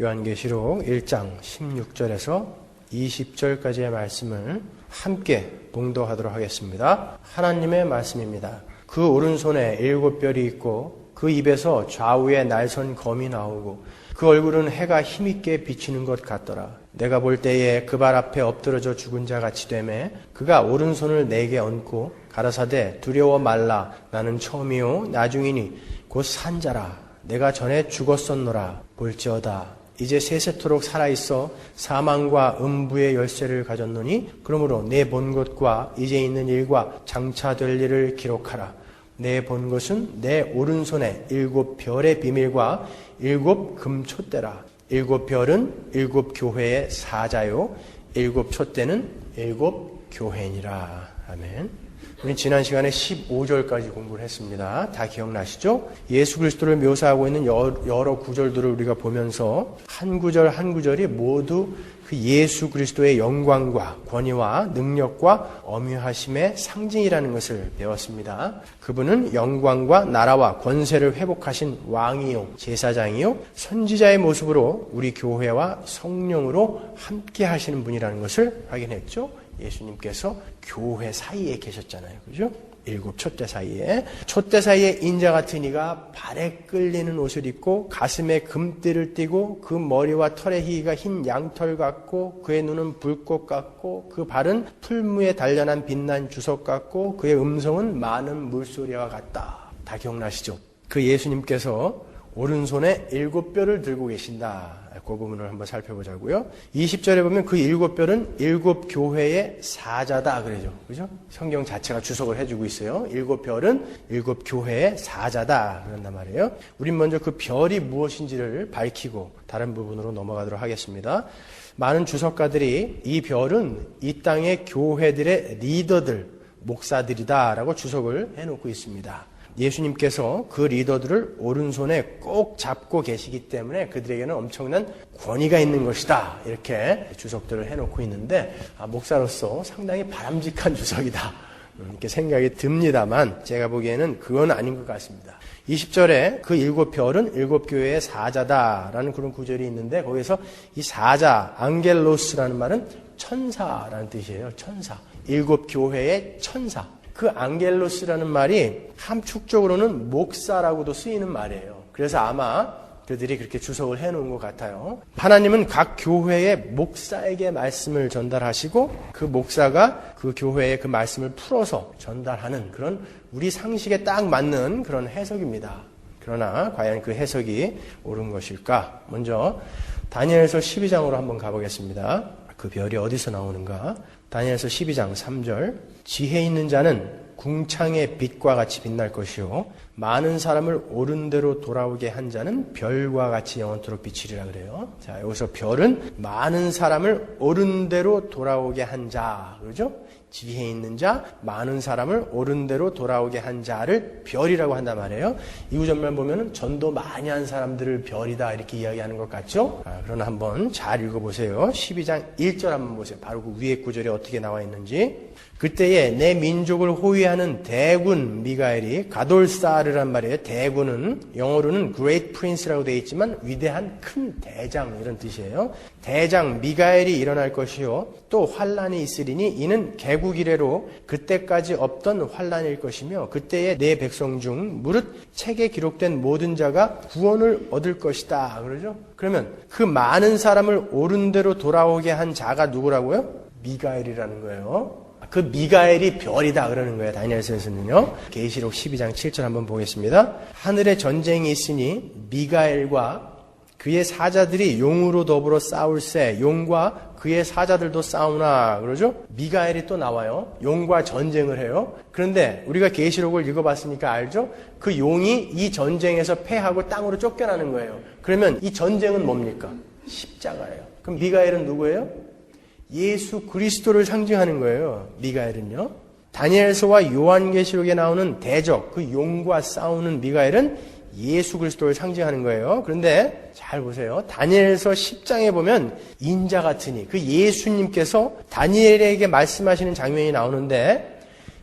요한계시록 1장 16절에서 20절까지의 말씀을 함께 봉독하도록 하겠습니다. 하나님의 말씀입니다. 그 오른손에 7별이 있고 그 입에서 좌우에 날선 검이 나오고 그 얼굴은 해가 힘있게 비치는 것 같더라. 내가 볼 때에 그 발 앞에 엎드러져 죽은 자 같이 되매 그가 오른손을 내게 얹고 가라사대 두려워 말라. 나는 처음이요 나중이니 곧 산자라. 내가 전에 죽었었노라. 볼지어다 이제 세세토록 살아있어 사망과 음부의 열쇠를 가졌노니 그러므로 내 본 것과 이제 있는 일과 장차 될 일을 기록하라. 내 본 것은 내 오른손에 7별의 비밀과 7 금촛대라. 7별은 7 교회의 사자요 7 촛대는 7 교회니라. 아멘. 우리 지난 시간에 15절까지 공부를 했습니다. 다 기억나시죠? 예수 그리스도를 묘사하고 있는 여러 구절들을 우리가 보면서 한 구절 한 구절이 모두 그 예수 그리스도의 영광과 권위와 능력과 엄유하심의 상징이라는 것을 배웠습니다. 그분은 영광과 나라와 권세를 회복하신 왕이요 제사장이요 선지자의 모습으로 우리 교회와 성령으로 함께 하시는 분이라는 것을 확인했죠. 예수님께서 교회 사이에 계셨잖아요. 그죠? 7 촛대 사이에. 촛대 사이에 인자 같은 이가 발에 끌리는 옷을 입고 가슴에 금띠를 띠고 그 머리와 털의 희가 흰 양털 같고 그의 눈은 불꽃 같고 그 발은 풀무에 단련한 빛난 주석 같고 그의 음성은 많은 물소리와 같다. 다 기억나시죠? 그 예수님께서 오른손에 7뼈를 들고 계신다. 그 부분을 한번 살펴보자고요. 20절에 보면 그 7뼈는 7 교회의 사자다 그러죠. 그죠? 성경 자체가 주석을 해주고 있어요. 7별은 7 교회의 사자다 그런단 말이에요. 우린 먼저 그 별이 무엇인지를 밝히고 다른 부분으로 넘어가도록 하겠습니다. 많은 주석가들이 이 별은 이 땅의 교회들의 리더들, 목사들이다라고 주석을 해놓고 있습니다. 예수님께서 그 리더들을 오른손에 꼭 잡고 계시기 때문에 그들에게는 엄청난 권위가 있는 것이다. 이렇게 주석들을 해놓고 있는데 목사로서 상당히 바람직한 주석이다. 이렇게 생각이 듭니다만 제가 보기에는 그건 아닌 것 같습니다. 20절에 그 7별은 7 교회의 사자다라는 그런 구절이 있는데 거기서 이 사자, 앙겔로스라는 말은 천사라는 뜻이에요. 천사. 7 교회의 천사. 그 앙겔로스라는 말이 함축적으로는 목사라고도 쓰이는 말이에요. 그래서 아마 그들이 그렇게 주석을 해놓은 것 같아요. 하나님은 각 교회의 목사에게 말씀을 전달하시고 그 목사가 그 교회에 그 말씀을 풀어서 전달하는 그런 우리 상식에 딱 맞는 그런 해석입니다. 그러나 과연 그 해석이 옳은 것일까? 먼저 다니엘서 12장으로 한번 가보겠습니다. 그 별이 어디서 나오는가? 다니엘서 12장 3절 지혜 있는 자는 궁창의 빛과 같이 빛날 것이요 많은 사람을 옳은 대로 돌아오게 한 자는 별과 같이 영원토록 비치리라 그래요. 자, 여기서 별은 많은 사람을 옳은 대로 돌아오게 한 자, 그러죠? 지혜 있는 자, 많은 사람을 옳은 대로 돌아오게 한 자를 별이라고 한단 말이에요. 이 구절만 보면은 전도 많이 한 사람들을 별이다 이렇게 이야기하는 것 같죠? 그러나 한번 잘 읽어보세요. 12장 1절 한번 보세요. 바로 그 위에 구절이 어떻게 나와 있는지. 그때에 내 민족을 호위하는 대군 미가엘이 가돌사르란 말이에요. 대군은 영어로는 Great Prince라고 되어 있지만 위대한 큰 대장 이런 뜻이에요. 대장 미가엘이 일어날 것이요 또 환란이 있으리니 이는 개국 이래로 그때까지 없던 환란일 것이며 그때에 내 백성 중 무릇 책에 기록된 모든 자가 구원을 얻을 것이다. 그러죠? 그러면 그 많은 사람을 옳은 대로 돌아오게 한 자가 누구라고요? 미가엘이라는 거예요. 그 미가엘이 별이다 그러는 거예요. 다니엘서에서는요. 계시록 12장 7절 한번 보겠습니다. 하늘에 전쟁이 있으니 미가엘과 그의 사자들이 용으로 더불어 싸울세 용과 그의 사자들도 싸우나 그러죠? 미가엘이 또 나와요. 용과 전쟁을 해요. 그런데 우리가 계시록을 읽어봤으니까 알죠? 그 용이 이 전쟁에서 패하고 땅으로 쫓겨나는 거예요. 그러면 이 전쟁은 뭡니까? 십자가예요. 그럼 미가엘은 누구예요? 예수 그리스도를 상징하는 거예요. 미가엘은요. 다니엘서와 요한계시록에 나오는 대적, 그 용과 싸우는 미가엘은 예수 그리스도를 상징하는 거예요. 그런데 잘 보세요. 다니엘서 10장에 보면 인자 같으니 그 예수님께서 다니엘에게 말씀하시는 장면이 나오는데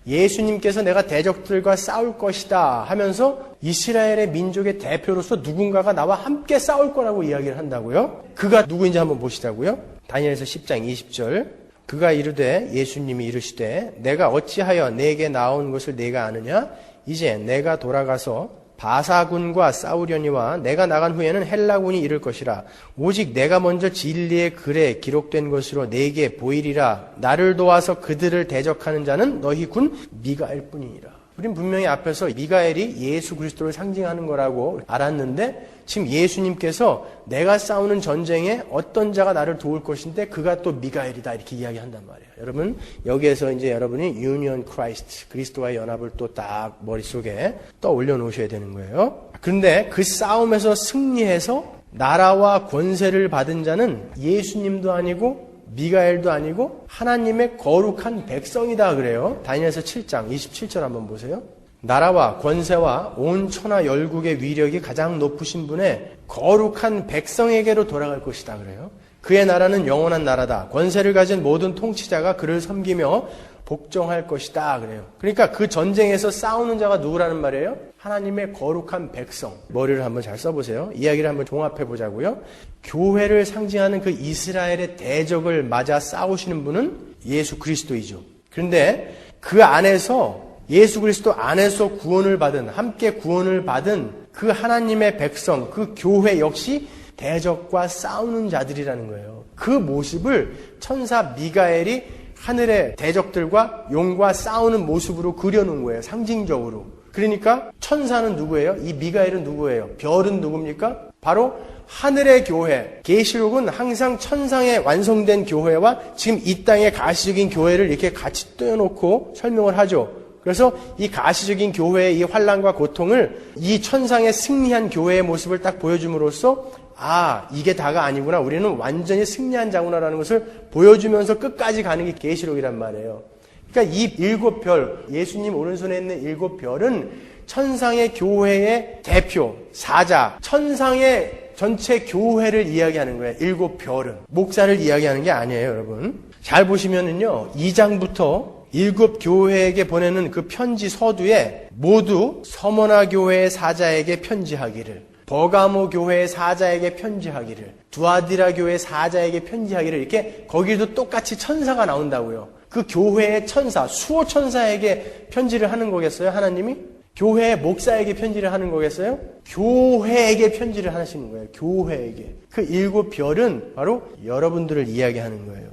예수님께서 내가 대적들과 싸울 것이다 하면서 이스라엘의 민족의 대표로서 누군가가 나와 함께 싸울 거라고 이야기를 한다고요. 그가 누구인지 한번 보시자고요. 다니엘서 10장 20절. 그가 이르되 예수님이 이르시되 내가 어찌하여 내게 나온 것을 내가 아느냐? 이제 내가 돌아가서 바사군과 싸우려니와 내가 나간 후에는 헬라군이 이를 것이라. 오직 내가 먼저 진리의 글에 기록된 것으로 내게 보이리라. 나를 도와서 그들을 대적하는 자는 너희 군 미가엘 뿐이니라. 우린 분명히 앞에서 미가엘이 예수 그리스도를 상징하는 거라고 알았는데 지금 예수님께서 내가 싸우는 전쟁에 어떤 자가 나를 도울 것인데 그가 또 미가엘이다 이렇게 이야기한단 말이에요. 여러분 여기에서 이제 여러분이 유니언 크라이스트 그리스도와의 연합을 또 딱 머릿속에 떠올려 놓으셔야 되는 거예요. 그런데 그 싸움에서 승리해서 나라와 권세를 받은 자는 예수님도 아니고 미가엘도 아니고 하나님의 거룩한 백성이다 그래요. 다니엘서 7장 27절 한번 보세요. 나라와 권세와 온 천하 열국의 위력이 가장 높으신 분의 거룩한 백성에게로 돌아갈 것이다 그래요. 그의 나라는 영원한 나라다. 권세를 가진 모든 통치자가 그를 섬기며 복종할 것이다 그래요. 그러니까 그 전쟁에서 싸우는 자가 누구라는 말이에요? 하나님의 거룩한 백성. 머리를 한번 잘 써보세요. 이야기를 한번 종합해 보자고요. 교회를 상징하는 그 이스라엘의 대적을 맞아 싸우시는 분은 예수 그리스도이죠. 그런데 그 안에서 예수 그리스도 안에서 구원을 받은 함께 구원을 받은 그 하나님의 백성, 그 교회 역시 대적과 싸우는 자들이라는 거예요. 그 모습을 천사 미가엘이 하늘의 대적들과 용과 싸우는 모습으로 그려놓은 거예요. 상징적으로. 그러니까 천사는 누구예요? 이 미가엘은 누구예요? 별은 누굽니까? 바로 하늘의 교회. 계시록은 항상 천상에 완성된 교회와 지금 이 땅의 가시적인 교회를 이렇게 같이 떼어놓고 설명을 하죠. 그래서 이 가시적인 교회의 이 환난과 고통을 이 천상의 승리한 교회의 모습을 딱 보여줌으로써 아, 이게 다가 아니구나. 우리는 완전히 승리한 자구나라는 것을 보여주면서 끝까지 가는 게 계시록이란 말이에요. 그러니까 이 7별, 예수님 오른손에 있는 7별은 천상의 교회의 대표, 사자, 천상의 전체 교회를 이야기하는 거예요. 7별은. 목사를 이야기하는 게 아니에요, 여러분. 잘 보시면은요, 2장부터 7 교회에게 보내는 그 편지 서두에 모두 서머나 교회의 사자에게 편지하기를, 버가모 교회의 사자에게 편지하기를, 두아디라 교회의 사자에게 편지하기를 이렇게 거기도 똑같이 천사가 나온다고요. 그 교회의 천사, 수호 천사에게 편지를 하는 거겠어요, 하나님이? 교회의 목사에게 편지를 하는 거겠어요? 교회에게 편지를 하시는 거예요. 교회에게. 그 7별은 바로 여러분들을 이야기하는 거예요.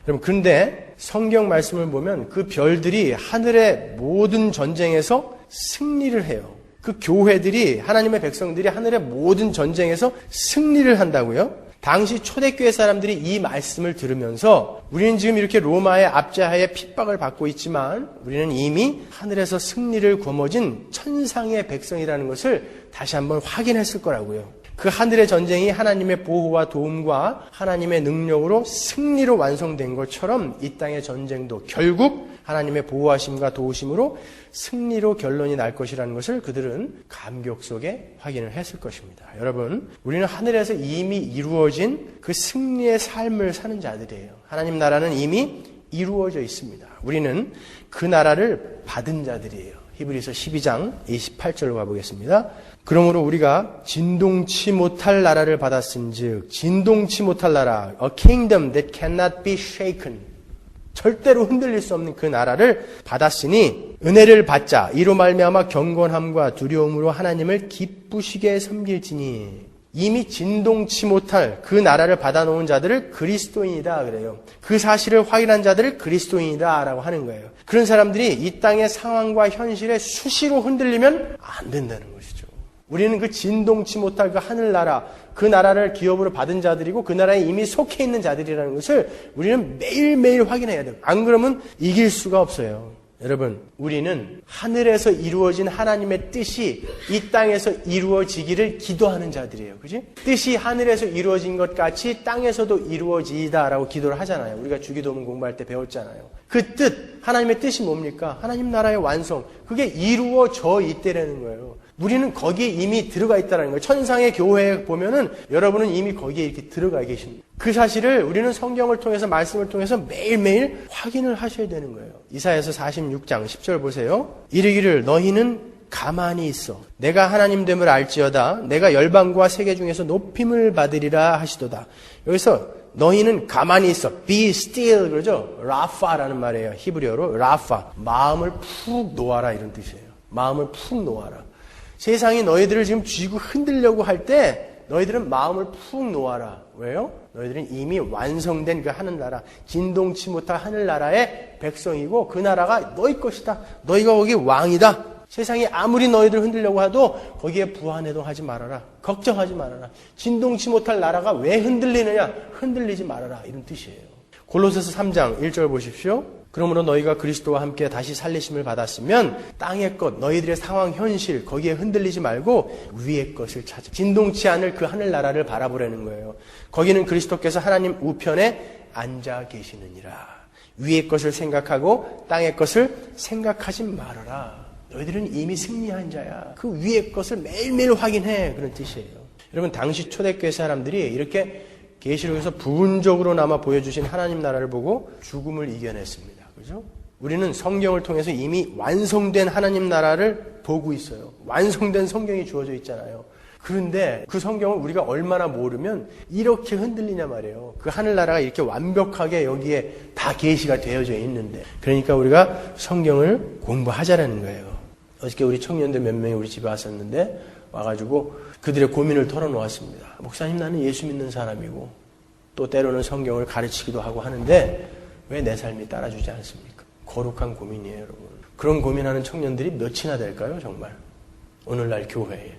여러분, 그런데 성경 말씀을 보면 그 별들이 하늘의 모든 전쟁에서 승리를 해요. 그 교회들이, 하나님의 백성들이 하늘의 모든 전쟁에서 승리를 한다고요? 당시 초대교회 사람들이 이 말씀을 들으면서 우리는 지금 이렇게 로마의 압제하에 핍박을 받고 있지만 우리는 이미 하늘에서 승리를 거머쥔 천상의 백성이라는 것을 다시 한번 확인했을 거라고요. 그 하늘의 전쟁이 하나님의 보호와 도움과 하나님의 능력으로 승리로 완성된 것처럼 이 땅의 전쟁도 결국 하나님의 보호하심과 도우심으로 승리로 결론이 날 것이라는 것을 그들은 감격 속에 확인을 했을 것입니다. 여러분, 우리는 하늘에서 이미 이루어진 그 승리의 삶을 사는 자들이에요. 하나님 나라는 이미 이루어져 있습니다. 우리는 그 나라를 받은 자들이에요. 히브리서 12장 28절로 가보겠습니다. 그러므로 우리가 진동치 못할 나라를 받았은즉, 진동치 못할 나라, a kingdom that cannot be shaken, 절대로 흔들릴 수 없는 그 나라를 받았으니 은혜를 받자. 이로 말미암아 경건함과 두려움으로 하나님을 기쁘시게 섬길지니. 이미 진동치 못할 그 나라를 받아놓은 자들을 그리스도인이다 그래요. 그 사실을 확인한 자들을 그리스도인이다 라고 하는 거예요. 그런 사람들이 이 땅의 상황과 현실에 수시로 흔들리면 안 된다는 것이죠. 우리는 그 진동치 못할 그 하늘나라, 그 나라를 기업으로 받은 자들이고 그 나라에 이미 속해 있는 자들이라는 것을 우리는 매일매일 확인해야 돼요. 안 그러면 이길 수가 없어요. 여러분, 우리는 하늘에서 이루어진 하나님의 뜻이 이 땅에서 이루어지기를 기도하는 자들이에요. 그지? 뜻이 하늘에서 이루어진 것 같이 땅에서도 이루어지다라고 기도를 하잖아요. 우리가 주기도문 공부할 때 배웠잖아요. 그 뜻, 하나님의 뜻이 뭡니까? 하나님 나라의 완성. 그게 이루어져 있다라는 거예요. 우리는 거기에 이미 들어가 있다는 거예요. 천상의 교회에 보면은 여러분은 이미 거기에 이렇게 들어가 계십니다. 그 사실을 우리는 성경을 통해서, 말씀을 통해서 매일매일 확인을 하셔야 되는 거예요. 이사야서 46장 10절 보세요. 이르기를 너희는 가만히 있어. 내가 하나님 됨을 알지어다. 내가 열방과 세계 중에서 높임을 받으리라 하시도다. 여기서 너희는 가만히 있어. Be still 그러죠. 라파라는 말이에요. 히브리어로 라파. 마음을 푹 놓아라 이런 뜻이에요. 마음을 푹 놓아라. 세상이 너희들을 지금 쥐고 흔들려고 할 때 너희들은 마음을 푹 놓아라. 왜요? 너희들은 이미 완성된 그 하늘나라, 진동치 못할 하늘나라의 백성이고 그 나라가 너희 것이다. 너희가 거기 왕이다. 세상이 아무리 너희들 흔들려고 해도 거기에 부안해동하지 말아라. 걱정하지 말아라. 진동치 못할 나라가 왜 흔들리느냐? 흔들리지 말아라. 이런 뜻이에요. 골로새서 3장 1절 보십시오. 그러므로 너희가 그리스도와 함께 다시 살리심을 받았으면 땅의 것, 너희들의 상황, 현실 거기에 흔들리지 말고 위의 것을 찾아. 진동치 않을 그 하늘나라를 바라보라는 거예요. 거기는 그리스도께서 하나님 우편에 앉아 계시느니라. 위의 것을 생각하고 땅의 것을 생각하지 말아라. 너희들은 이미 승리한 자야. 그 위의 것을 매일매일 확인해. 그런 뜻이에요. 여러분, 당시 초대교회 사람들이 이렇게 계시록에서 부분적으로나마 보여주신 하나님 나라를 보고 죽음을 이겨냈습니다. 그죠? 우리는 성경을 통해서 이미 완성된 하나님 나라를 보고 있어요. 완성된 성경이 주어져 있잖아요. 그런데 그 성경을 우리가 얼마나 모르면 이렇게 흔들리냐 말이에요. 그 하늘나라가 이렇게 완벽하게 여기에 다 계시가 되어져 있는데. 그러니까 우리가 성경을 공부하자라는 거예요. 어저께 우리 청년들 몇 명이 우리 집에 왔었는데 와가지고 그들의 고민을 털어놓았습니다. 목사님, 나는 예수 믿는 사람이고 또 때로는 성경을 가르치기도 하고 하는데 왜 내 삶이 따라주지 않습니까? 거룩한 고민이에요, 여러분. 그런 고민하는 청년들이 몇이나 될까요, 정말? 오늘날 교회에.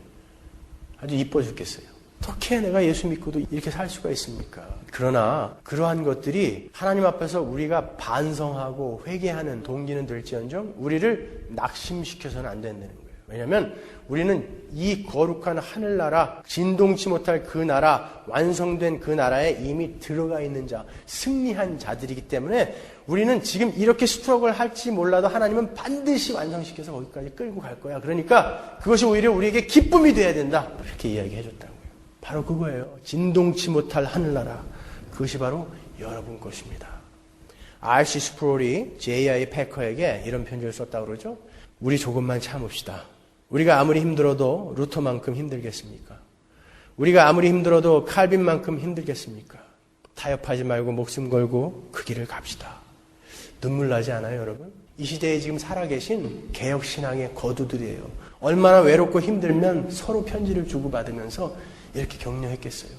아주 이뻐 죽겠어요. 어떻게 내가 예수 믿고도 이렇게 살 수가 있습니까? 그러나 그러한 것들이 하나님 앞에서 우리가 반성하고 회개하는 동기는 될지언정 우리를 낙심시켜서는 안 된다는 거예요. 왜냐하면 우리는 이 거룩한 하늘나라, 진동치 못할 그 나라, 완성된 그 나라에 이미 들어가 있는 자, 승리한 자들이기 때문에 우리는 지금 이렇게 스트럭을 할지 몰라도 하나님은 반드시 완성시켜서 거기까지 끌고 갈 거야. 그러니까 그것이 오히려 우리에게 기쁨이 돼야 된다. 그렇게 이야기해 줬다고요. 바로 그거예요. 진동치 못할 하늘나라. 그것이 바로 여러분 것입니다. R.C. 스프롤이 J.I. 패커에게 이런 편지를 썼다고 그러죠. 우리 조금만 참읍시다. 우리가 아무리 힘들어도 루터만큼 힘들겠습니까? 우리가 아무리 힘들어도 칼빈만큼 힘들겠습니까? 타협하지 말고 목숨 걸고 그 길을 갑시다. 눈물 나지 않아요, 여러분? 이 시대에 지금 살아계신 개혁신앙의 거두들이에요. 얼마나 외롭고 힘들면 서로 편지를 주고받으면서 이렇게 격려했겠어요.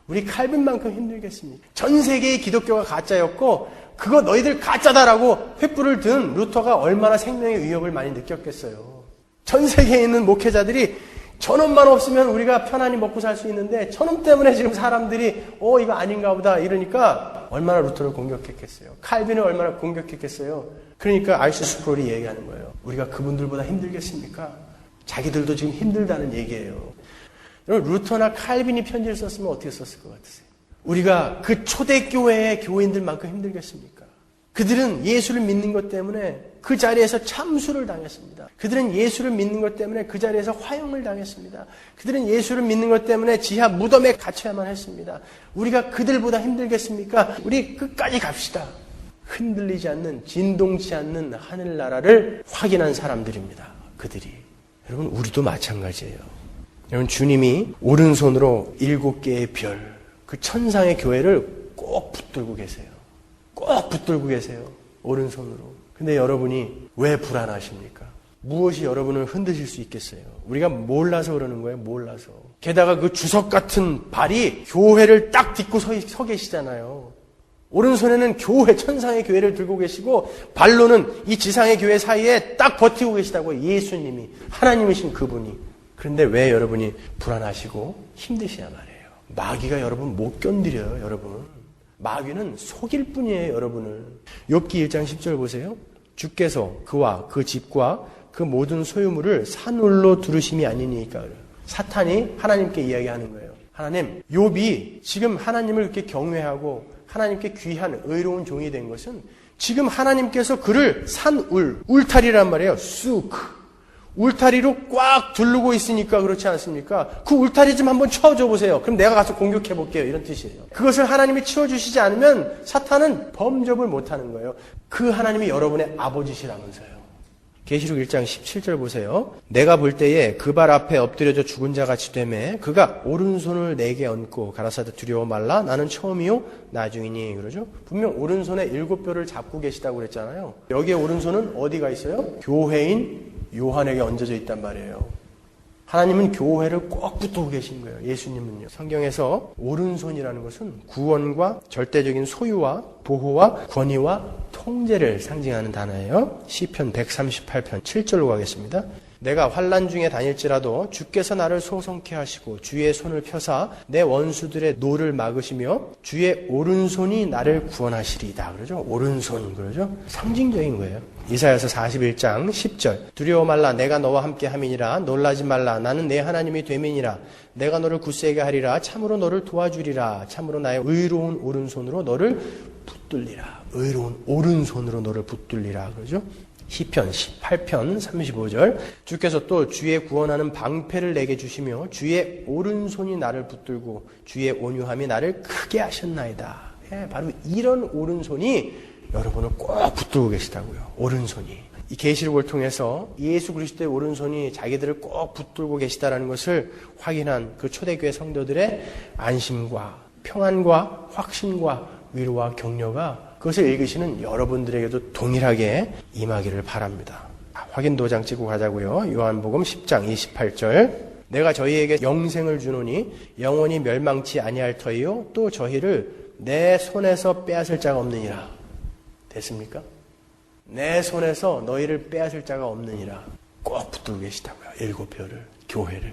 우리 칼빈만큼 힘들겠습니까? 전 세계의 기독교가 가짜였고 그거 너희들 가짜다라고 횃불을 든 루터가 얼마나 생명의 위협을 많이 느꼈겠어요. 전 세계에 있는 목회자들이 저놈만 없으면 우리가 편안히 먹고 살 수 있는데 저놈 때문에 지금 사람들이 이거 아닌가 보다 이러니까 얼마나 루터를 공격했겠어요. 칼빈을 얼마나 공격했겠어요. 그러니까 R.C. 스프롤이 얘기하는 거예요. 우리가 그분들보다 힘들겠습니까? 자기들도 지금 힘들다는 얘기예요. 여러분, 루터나 칼빈이 편지를 썼으면 어떻게 썼을 것 같으세요? 우리가 그 초대교회의 교인들만큼 힘들겠습니까? 그들은 예수를 믿는 것 때문에 그 자리에서 참수를 당했습니다. 그들은 예수를 믿는 것 때문에 그 자리에서 화형을 당했습니다. 그들은 예수를 믿는 것 때문에 지하 무덤에 갇혀야만 했습니다. 우리가 그들보다 힘들겠습니까? 우리 끝까지 갑시다. 흔들리지 않는, 진동치 않는 하늘나라를 확인한 사람들입니다. 그들이. 여러분, 우리도 마찬가지예요. 여러분, 주님이 오른손으로 7개의 별, 그 천상의 교회를 꼭 붙들고 계세요. 꼭 붙들고 계세요. 오른손으로. 근데 여러분이 왜 불안하십니까? 무엇이 여러분을 흔드실 수 있겠어요? 우리가 몰라서 그러는 거예요. 몰라서. 게다가 그 주석 같은 발이 교회를 딱 딛고 서 계시잖아요. 오른손에는 교회, 천상의 교회를 들고 계시고 발로는 이 지상의 교회 사이에 딱 버티고 계시다고. 예수님이, 하나님이신 그분이. 그런데 왜 여러분이 불안하시고 힘드시냐 말이에요. 마귀가 여러분 못 건드려요. 여러분. 마귀는 속일 뿐이에요, 여러분을. 욥기 1장 10절 보세요. 주께서 그와 그 집과 그 모든 소유물을 산울로 두르심이 아니니까. 사탄이 하나님께 이야기하는 거예요. 하나님, 욥이 지금 하나님을 그렇게 경외하고 하나님께 귀한 의로운 종이 된 것은 지금 하나님께서 그를 울타리란 말이에요. 쑥. 울타리로 꽉 두르고 있으니까 그렇지 않습니까? 그 울타리 좀 한번 쳐줘 보세요. 그럼 내가 가서 공격해 볼게요. 이런 뜻이에요. 그것을 하나님이 치워주시지 않으면 사탄은 범접을 못하는 거예요. 그 하나님이 여러분의 아버지시라면서요. 계시록 1장 17절 보세요. 내가 볼 때에 그 발 앞에 엎드려져 죽은 자 같이 되매 그가 오른손을 내게 얹고 가라사대 두려워 말라 나는 처음이요 나중이니 그러죠. 분명 오른손에 7뼈를 잡고 계시다고 그랬잖아요. 여기에 오른손은 어디가 있어요? 교회인 요한에게 얹어져 있단 말이에요. 하나님은 교회를 꼭 붙들고 계신 거예요. 예수님은요. 성경에서 오른손이라는 것은 구원과 절대적인 소유와 보호와 권위와 통제를 상징하는 단어예요. 시편 138편 7절로 가겠습니다. 내가 환난 중에 다닐지라도 주께서 나를 소송케 하시고 주의 손을 펴사 내 원수들의 노를 막으시며 주의 오른손이 나를 구원하시리이다. 그러죠? 오른손 그러죠? 상징적인 거예요. 이사야서 41장 10절 두려워 말라 내가 너와 함께 함이니라 놀라지 말라 나는 내 하나님이 됨이니라 내가 너를 굳세게 하리라 참으로 너를 도와주리라 참으로 나의 의로운 오른손으로 너를 붙들리라. 의로운 오른손으로 너를 붙들리라. 그러죠? 시편 18편 35절 주께서 또 주의 구원하는 방패를 내게 주시며 주의 오른손이 나를 붙들고 주의 온유함이 나를 크게 하셨나이다. 바로 이런 오른손이 여러분을 꼭 붙들고 계시다고요. 오른손이. 이 계시록을 통해서 예수 그리스도의 오른손이 자기들을 꼭 붙들고 계시다는 것을 확인한 그 초대교회 성도들의 안심과 평안과 확신과 위로와 격려가 그것을 읽으시는 여러분들에게도 동일하게 임하기를 바랍니다. 확인 도장 찍고 가자고요. 요한복음 10장 28절 내가 저희에게 영생을 주노니 영원히 멸망치 아니할 터이요 또 저희를 내 손에서 빼앗을 자가 없느니라. 됐습니까? 내 손에서 너희를 빼앗을 자가 없느니라. 꼭 붙들고 계시다고요. 7표를, 교회를.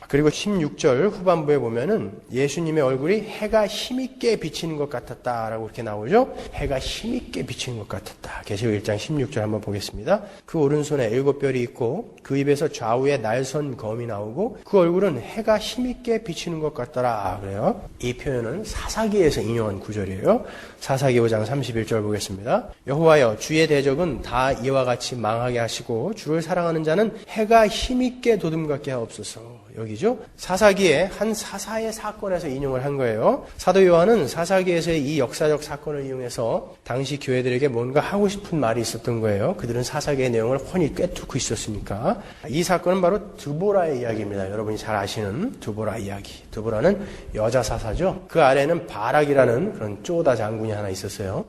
그리고 16절 후반부에 보면은 예수님의 얼굴이 해가 힘있게 비치는 것 같았다라고 이렇게 나오죠. 해가 힘있게 비치는 것 같았다. 계시록 1장 16절 한번 보겠습니다. 그 오른손에 7뼈이 있고 그 입에서 좌우에 날선 검이 나오고 그 얼굴은 해가 힘있게 비치는 것 같더라. 그래요. 이 표현은 사사기에서 인용한 구절이에요. 사사기 5장 31절 보겠습니다. 여호와여 주의 대적은 다 이와 같이 망하게 하시고 주를 사랑하는 자는 해가 힘있게 도둠같게 하옵소서. 여기죠. 사사기의 한 사사의 사건에서 인용을 한 거예요. 사도 요한은 사사기에서의 이 역사적 사건을 이용해서 당시 교회들에게 뭔가 하고 싶은 말이 있었던 거예요. 그들은 사사기의 내용을 훤히 꿰뚫고 있었으니까. 이 사건은 바로 드보라의 이야기입니다. 여러분이 잘 아시는 드보라 이야기. 드보라는 여자 사사죠. 그 아래는 바락이라는 그런 쪼다 장군이 하나 있었어요.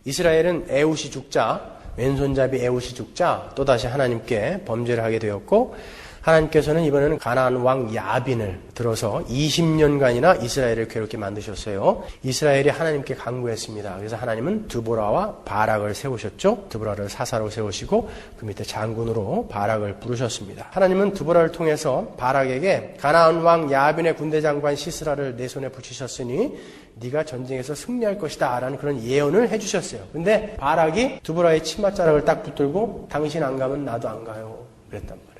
이스라엘은 에웃이 죽자 왼손잡이 에웃이 죽자 또다시 하나님께 범죄를 하게 되었고 하나님께서는 이번에는 가나안 왕 야빈을 들어서 20년간이나 이스라엘을 괴롭게 만드셨어요. 이스라엘이 하나님께 간구했습니다. 그래서 하나님은 드보라와 바락을 세우셨죠. 드보라를 사사로 세우시고 그 밑에 장군으로 바락을 부르셨습니다. 하나님은 드보라를 통해서 바락에게 가나안 왕 야빈의 군대 장관 시스라를 내 손에 붙이셨으니 네가 전쟁에서 승리할 것이다 라는 그런 예언을 해주셨어요. 근데 바락이 드보라의 치맛자락을 딱 붙들고 당신 안 가면 나도 안 가요 그랬단 말이에요.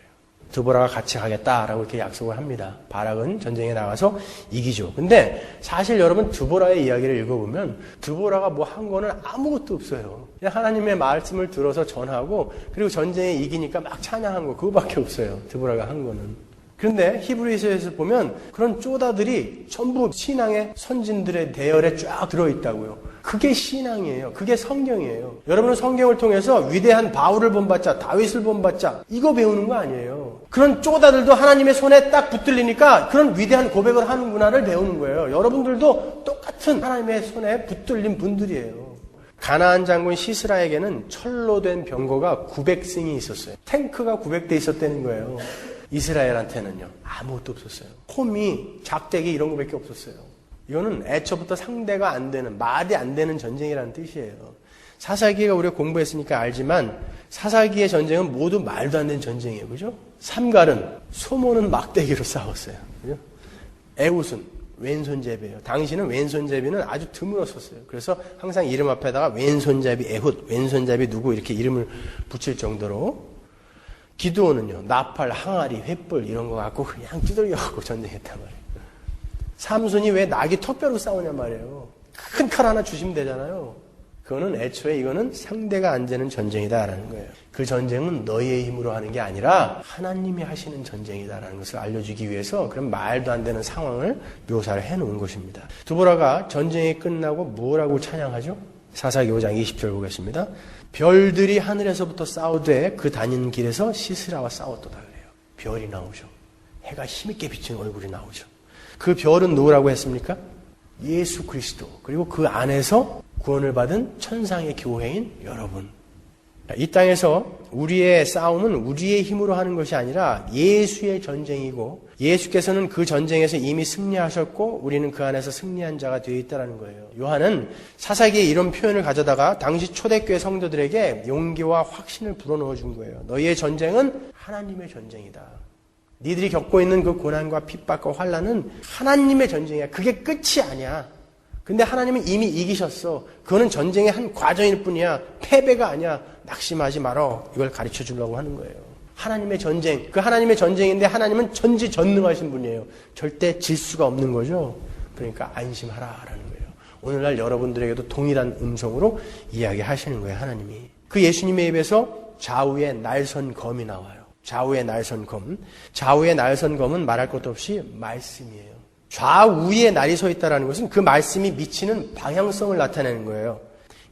드보라가 같이 가겠다라고 이렇게 약속을 합니다. 바락은 전쟁에 나가서 이기죠. 근데 사실 여러분 드보라의 이야기를 읽어보면 드보라가 뭐 한 거는 아무것도 없어요. 그냥 하나님의 말씀을 들어서 전하고 그리고 전쟁에 이기니까 막 찬양한 거 그거밖에 없어요. 드보라가 한 거는. 그런데 히브리서에서 보면 그런 쪼다들이 전부 신앙의 선진들의 대열에 쫙 들어있다고요. 그게 신앙이에요. 그게 성경이에요. 여러분은 성경을 통해서 위대한 바울을 본받자, 다윗을 본받자 이거 배우는 거 아니에요. 그런 쪼다들도 하나님의 손에 딱 붙들리니까 그런 위대한 고백을 하는구나를 배우는 거예요. 여러분들도 똑같은 하나님의 손에 붙들린 분들이에요. 가나안 장군 시스라에게는 철로 된 병거가 900승이 있었어요. 탱크가 900대 있었다는 거예요. 이스라엘한테는요. 아무것도 없었어요. 홈이 작대기 이런 거밖에 없었어요. 이거는 애초부터 상대가 안 되는, 말이 안 되는 전쟁이라는 뜻이에요. 사사기가 우리가 공부했으니까 알지만 사사기의 전쟁은 모두 말도 안 되는 전쟁이에요. 그죠? 삼갈은 소모는 막대기로 싸웠어요. 그죠? 에웃은 왼손잡이에요. 당시는 왼손잡이는 아주 드물었었어요. 그래서 항상 이름 앞에다가 왼손잡이 에훗, 왼손잡이 누구 이렇게 이름을 붙일 정도로 기드온은요, 나팔, 항아리, 횃불 이런 거 갖고 그냥 두들겨 갖고 전쟁했단 말이에요. 삼손이 왜 낙이 턱뼈로 싸우냐 말이에요. 큰 칼 하나 주시면 되잖아요. 그거는 애초에 이거는 상대가 안 되는 전쟁이다라는 거예요. 그 전쟁은 너희의 힘으로 하는 게 아니라 하나님이 하시는 전쟁이다라는 것을 알려주기 위해서 그런 말도 안 되는 상황을 묘사를 해놓은 것입니다. 드보라가 전쟁이 끝나고 뭐라고 찬양하죠? 사사기 5장 20절 보겠습니다. 별들이 하늘에서부터 싸우되 그 다니는 길에서 시스라와 싸웠도다 그래요. 별이 나오죠. 해가 힘있게 비치는 얼굴이 나오죠. 그 별은 누구라고 했습니까? 예수 그리스도, 그리고 그 안에서 구원을 받은 천상의 교회인 여러분. 이 땅에서 우리의 싸움은 우리의 힘으로 하는 것이 아니라 예수의 전쟁이고, 예수께서는 그 전쟁에서 이미 승리하셨고 우리는 그 안에서 승리한 자가 되어 있다는 거예요. 요한은 사사기에 이런 표현을 가져다가 당시 초대교회 성도들에게 용기와 확신을 불어넣어 준 거예요. 너희의 전쟁은 하나님의 전쟁이다. 니들이 겪고 있는 그 고난과 핍박과 환난은 하나님의 전쟁이야. 그게 끝이 아니야. 근데 하나님은 이미 이기셨어. 그거는 전쟁의 한 과정일 뿐이야. 패배가 아니야. 낙심하지 말어. 이걸 가르쳐 주려고 하는 거예요. 하나님의 전쟁. 그 하나님의 전쟁인데 하나님은 전지전능하신 분이에요. 절대 질 수가 없는 거죠. 그러니까 안심하라라는 거예요. 오늘날 여러분들에게도 동일한 음성으로 이야기하시는 거예요. 하나님이. 그 예수님의 입에서 좌우의 날선검이 나와요. 좌우의 날선검. 좌우의 날선검은 말할 것도 없이 말씀이에요. 좌우에 날이 서 있다는 것은 그 말씀이 미치는 방향성을 나타내는 거예요.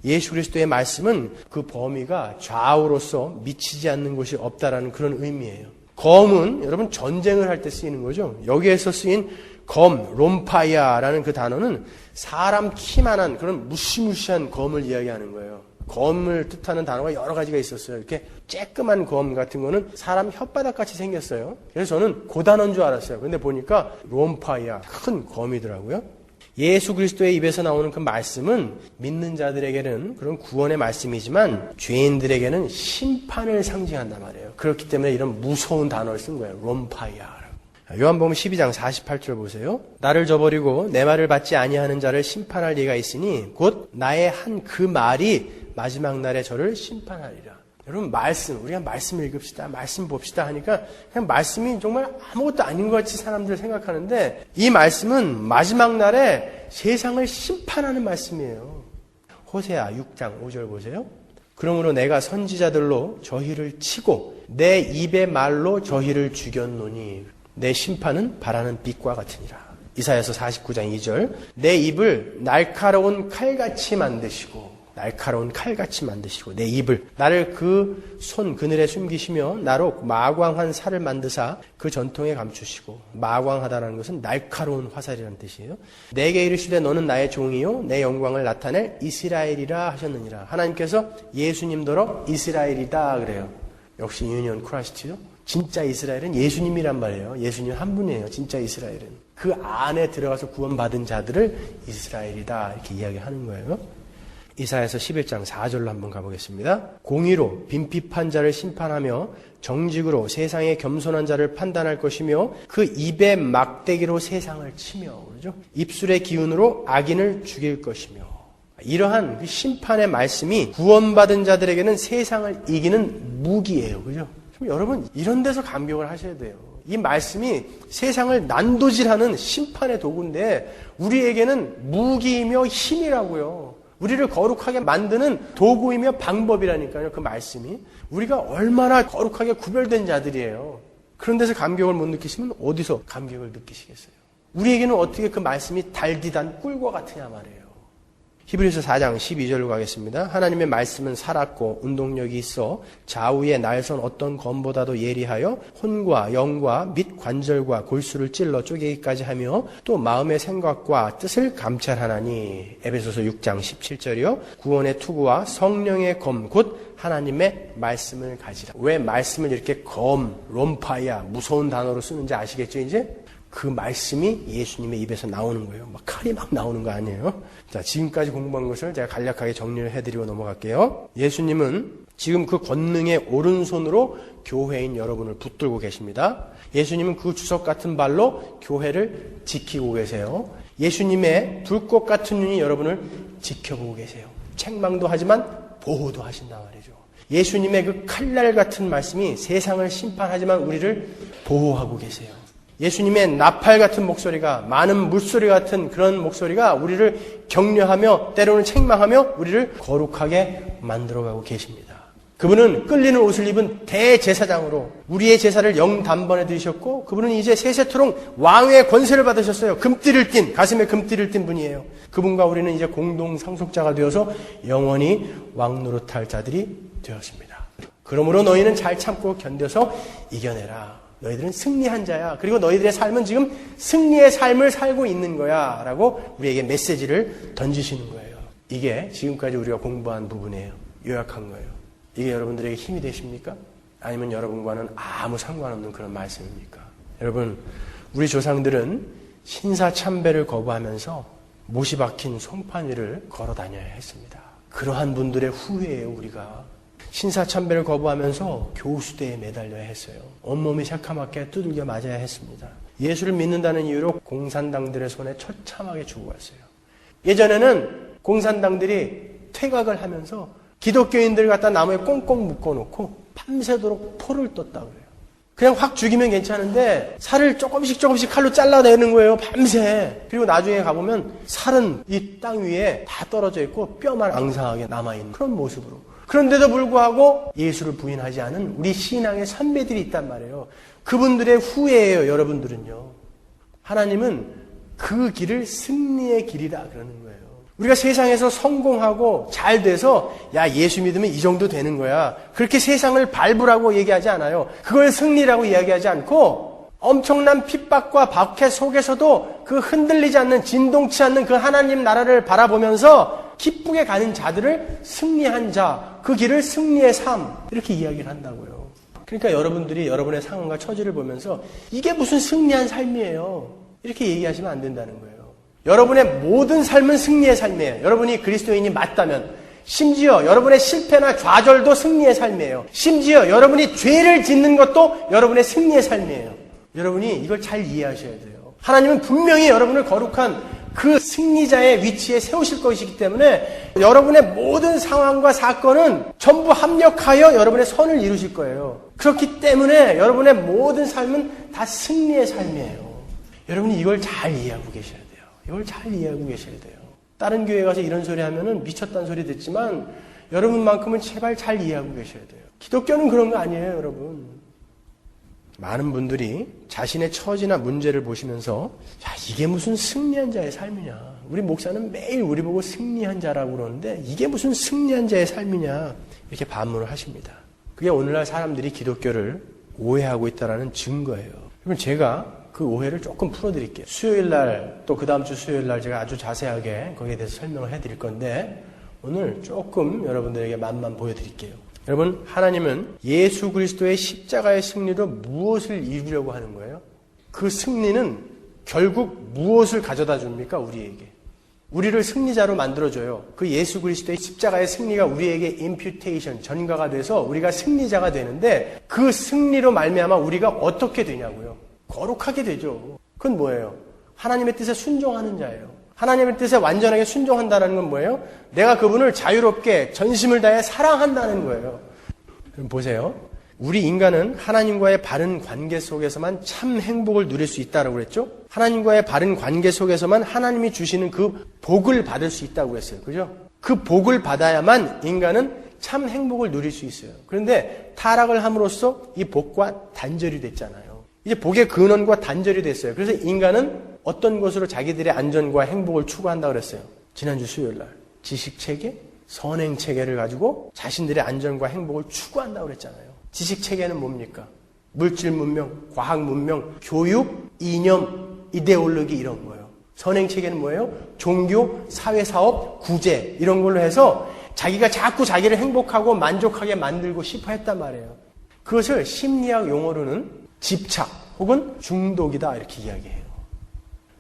예수 그리스도의 말씀은 그 범위가 좌우로서 미치지 않는 곳이 없다라는 그런 의미예요. 검은 여러분 전쟁을 할 때 쓰이는 거죠. 여기에서 쓰인 검, 롬파이아라는 그 단어는 사람 키만한 그런 무시무시한 검을 이야기하는 거예요. 검을 뜻하는 단어가 여러 가지가 있었어요. 이렇게 쬐끄만 검 같은 거는 사람 혓바닥같이 생겼어요. 그래서 저는 그 단어인 줄 알았어요. 근데 보니까 롬파이아, 큰 검이더라고요. 예수 그리스도의 입에서 나오는 그 말씀은 믿는 자들에게는 그런 구원의 말씀이지만 죄인들에게는 심판을 상징한단 말이에요. 그렇기 때문에 이런 무서운 단어를 쓴 거예요. 롬파이아. 요한복음 12장 48절 보세요. 나를 저버리고 내 말을 받지 아니하는 자를 심판할 리가 있으니 곧 나의 한 그 말이 마지막 날에 저를 심판하리라. 여러분 우리가 말씀 읽읍시다. 말씀 봅시다 하니까 그냥 말씀이 정말 아무것도 아닌 것 같이 사람들 생각하는데 이 말씀은 마지막 날에 세상을 심판하는 말씀이에요. 호세아 6장 5절 보세요. 그러므로 내가 선지자들로 저희를 치고 내 입의 말로 저희를 죽였노니 내 심판은 바라는 빛과 같으니라. 이사야서 49장 2절. 내 입을 날카로운 칼같이 만드시고 내 입을 나를 그 손 그늘에 숨기시며 나로 마광한 살을 만드사 그 전통에 감추시고, 마광하다라는 것은 날카로운 화살이라는 뜻이에요. 내게 이르시되 너는 나의 종이요 내 영광을 나타낼 이스라엘이라 하셨느니라. 하나님께서 예수님더러 이스라엘이다 그래요. 역시 유니온 크라이스트죠. 진짜 이스라엘은 예수님이란 말이에요. 예수님 한 분이에요. 진짜 이스라엘은. 그 안에 들어가서 구원받은 자들을 이스라엘이다 이렇게 이야기하는 거예요. 이사야서 11장 4절로 한번 가보겠습니다. 공의로 빈핍한 자를 심판하며 정직으로 세상의 겸손한 자를 판단할 것이며 그 입의 막대기로 세상을 치며, 그렇죠? 입술의 기운으로 악인을 죽일 것이며. 이러한 그 심판의 말씀이 구원받은 자들에게는 세상을 이기는 무기예요. 그죠? 여러분 이런 데서 감격을 하셔야 돼요. 이 말씀이 세상을 난도질하는 심판의 도구인데 우리에게는 무기이며 힘이라고요. 우리를 거룩하게 만드는 도구이며 방법이라니까요. 그 말씀이. 우리가 얼마나 거룩하게 구별된 자들이에요. 그런 데서 감격을 못 느끼시면 어디서 감격을 느끼시겠어요? 우리에게는 어떻게 그 말씀이 달디단 꿀과 같으냐 말이에요. 히브리서 4장 12절로 가겠습니다. 하나님의 말씀은 살았고 운동력이 있어 좌우의 날선 어떤 검보다도 예리하여 혼과 영과 및 관절과 골수를 찔러 쪼개기까지 하며 또 마음의 생각과 뜻을 감찰하나니. 에베소서 6장 17절이요. 구원의 투구와 성령의 검 곧 하나님의 말씀을 가지라. 왜 말씀을 이렇게 검, 롬파이아 무서운 단어로 쓰는지 아시겠죠 이제? 그 말씀이 예수님의 입에서 나오는 거예요. 막 칼이 막 나오는 거 아니에요. 자, 지금까지 공부한 것을 제가 간략하게 정리를 해드리고 넘어갈게요. 예수님은 지금 그 권능의 오른손으로 교회인 여러분을 붙들고 계십니다. 예수님은 그 주석 같은 발로 교회를 지키고 계세요. 예수님의 불꽃 같은 눈이 여러분을 지켜보고 계세요. 책망도 하지만 보호도 하신단 말이죠. 예수님의 그 칼날 같은 말씀이 세상을 심판하지만 우리를 보호하고 계세요. 예수님의 나팔 같은 목소리가, 많은 물소리 같은 그런 목소리가 우리를 격려하며 때로는 책망하며 우리를 거룩하게 만들어가고 계십니다. 그분은 끌리는 옷을 입은 대제사장으로 우리의 제사를 영단번에 드리셨고, 그분은 이제 세세토록 왕의 권세를 받으셨어요. 금띠를 띤, 가슴에 금띠를 띤 분이에요. 그분과 우리는 이제 공동 상속자가 되어서 영원히 왕 노릇할 자들이 되었습니다. 그러므로 너희는 잘 참고 견뎌서 이겨내라. 너희들은 승리한 자야. 그리고 너희들의 삶은 지금 승리의 삶을 살고 있는 거야. 라고 우리에게 메시지를 던지시는 거예요. 이게 지금까지 우리가 공부한 부분이에요. 요약한 거예요. 이게 여러분들에게 힘이 되십니까? 아니면 여러분과는 아무 상관없는 그런 말씀입니까? 여러분, 우리 조상들은 신사참배를 거부하면서 못이 박힌 송판 위를 걸어 다녀야 했습니다. 그러한 분들의 후회예요, 우리가. 신사참배를 거부하면서 교수대에 매달려야 했어요. 온몸이 새카맣게 두들겨 맞아야 했습니다. 예수를 믿는다는 이유로 공산당들의 손에 처참하게 죽어갔어요. 예전에는 공산당들이 퇴각을 하면서 기독교인들을 갖다 나무에 꽁꽁 묶어놓고 밤새도록 포를 떴다 그래요. 그냥 확 죽이면 괜찮은데 살을 조금씩 칼로 잘라내는 거예요. 밤새. 그리고 나중에 가보면 살은 이 땅 위에 다 떨어져 있고 뼈만 앙상하게 남아있는 그런 모습으로. 그런데도 불구하고 예수를 부인하지 않은 우리 신앙의 선배들이 있단 말이에요. 그분들의 후예예요, 여러분들은요. 하나님은 그 길을 승리의 길이라 그러는 거예요. 우리가 세상에서 성공하고 잘 돼서 야, 예수 믿으면 이 정도 되는 거야. 그렇게 세상을 밟으라고 얘기하지 않아요. 그걸 승리라고 이야기하지 않고 엄청난 핍박과 박해 속에서도 그 흔들리지 않는, 진동치 않는 그 하나님 나라를 바라보면서 기쁘게 가는 자들을 승리한 자, 그 길을 승리의 삶, 이렇게 이야기를 한다고요. 그러니까 여러분들이 여러분의 상황과 처지를 보면서 이게 무슨 승리한 삶이에요, 이렇게 얘기하시면 안 된다는 거예요. 여러분의 모든 삶은 승리의 삶이에요. 여러분이 그리스도인이 맞다면, 심지어 여러분의 실패나 좌절도 승리의 삶이에요. 심지어 여러분이 죄를 짓는 것도 여러분의 승리의 삶이에요. 여러분이 이걸 잘 이해하셔야 돼요. 하나님은 분명히 여러분을 거룩한 그 승리자의 위치에 세우실 것이기 때문에 여러분의 모든 상황과 사건은 전부 합력하여 여러분의 선을 이루실 거예요. 그렇기 때문에 여러분의 모든 삶은 다 승리의 삶이에요. 여러분이 이걸 잘 이해하고 계셔야 돼요. 이걸 잘 이해하고 계셔야 돼요. 다른 교회 가서 이런 소리 하면은 미쳤다는 소리 듣지만 여러분만큼은 제발 잘 이해하고 계셔야 돼요. 기독교는 그런 거 아니에요, 여러분. 많은 분들이 자신의 처지나 문제를 보시면서 야, 이게 무슨 승리한 자의 삶이냐. 우리 목사는 매일 우리 보고 승리한 자라고 그러는데 이게 무슨 승리한 자의 삶이냐. 이렇게 반문을 하십니다. 그게 오늘날 사람들이 기독교를 오해하고 있다는 증거예요. 그럼 제가 그 오해를 조금 풀어드릴게요. 수요일날 또 그 다음 주 수요일날 제가 아주 자세하게 거기에 대해서 설명을 해드릴 건데 오늘 조금 여러분들에게 맛만 보여드릴게요. 여러분, 하나님은 예수 그리스도의 십자가의 승리로 무엇을 이루려고 하는 거예요? 그 승리는 결국 무엇을 가져다 줍니까? 우리에게. 우리를 승리자로 만들어줘요. 그 예수 그리스도의 십자가의 승리가 우리에게 imputation, 전가가 돼서 우리가 승리자가 되는데 그 승리로 말미암아 우리가 어떻게 되냐고요? 거룩하게 되죠. 그건 뭐예요? 하나님의 뜻에 순종하는 자예요. 하나님의 뜻에 완전하게 순종한다는 건 뭐예요? 내가 그분을 자유롭게 전심을 다해 사랑한다는 거예요. 그럼 보세요. 우리 인간은 하나님과의 바른 관계 속에서만 참 행복을 누릴 수 있다고 그랬죠? 하나님과의 바른 관계 속에서만 하나님이 주시는 그 복을 받을 수 있다고 했어요. 그죠? 그 복을 받아야만 인간은 참 행복을 누릴 수 있어요. 그런데 타락을 함으로써 이 복과 단절이 됐잖아요. 이제 복의 근원과 단절이 됐어요. 그래서 인간은 어떤 것으로 자기들의 안전과 행복을 추구한다고 그랬어요? 지난주 수요일날 지식체계, 선행체계를 가지고 자신들의 안전과 행복을 추구한다고 그랬잖아요. 지식체계는 뭡니까? 물질 문명, 과학 문명, 교육, 이념, 이데올로기 이런 거예요. 선행체계는 뭐예요? 종교, 사회사업, 구제 이런 걸로 해서 자기가 자꾸 자기를 행복하고 만족하게 만들고 싶어 했단 말이에요. 그것을 심리학 용어로는 집착 혹은 중독이다 이렇게 이야기해요.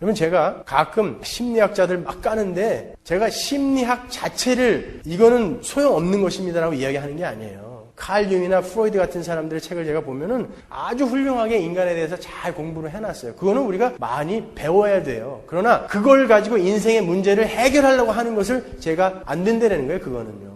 여러분, 제가 가끔 심리학자들 막 까는데 제가 심리학 자체를 이거는 소용없는 것입니다라고 이야기하는 게 아니에요. 칼 융이나 프로이드 같은 사람들의 책을 제가 보면은 아주 훌륭하게 인간에 대해서 잘 공부를 해놨어요. 그거는 우리가 많이 배워야 돼요. 그러나 그걸 가지고 인생의 문제를 해결하려고 하는 것을 제가 안 된다는 거예요. 그거는요.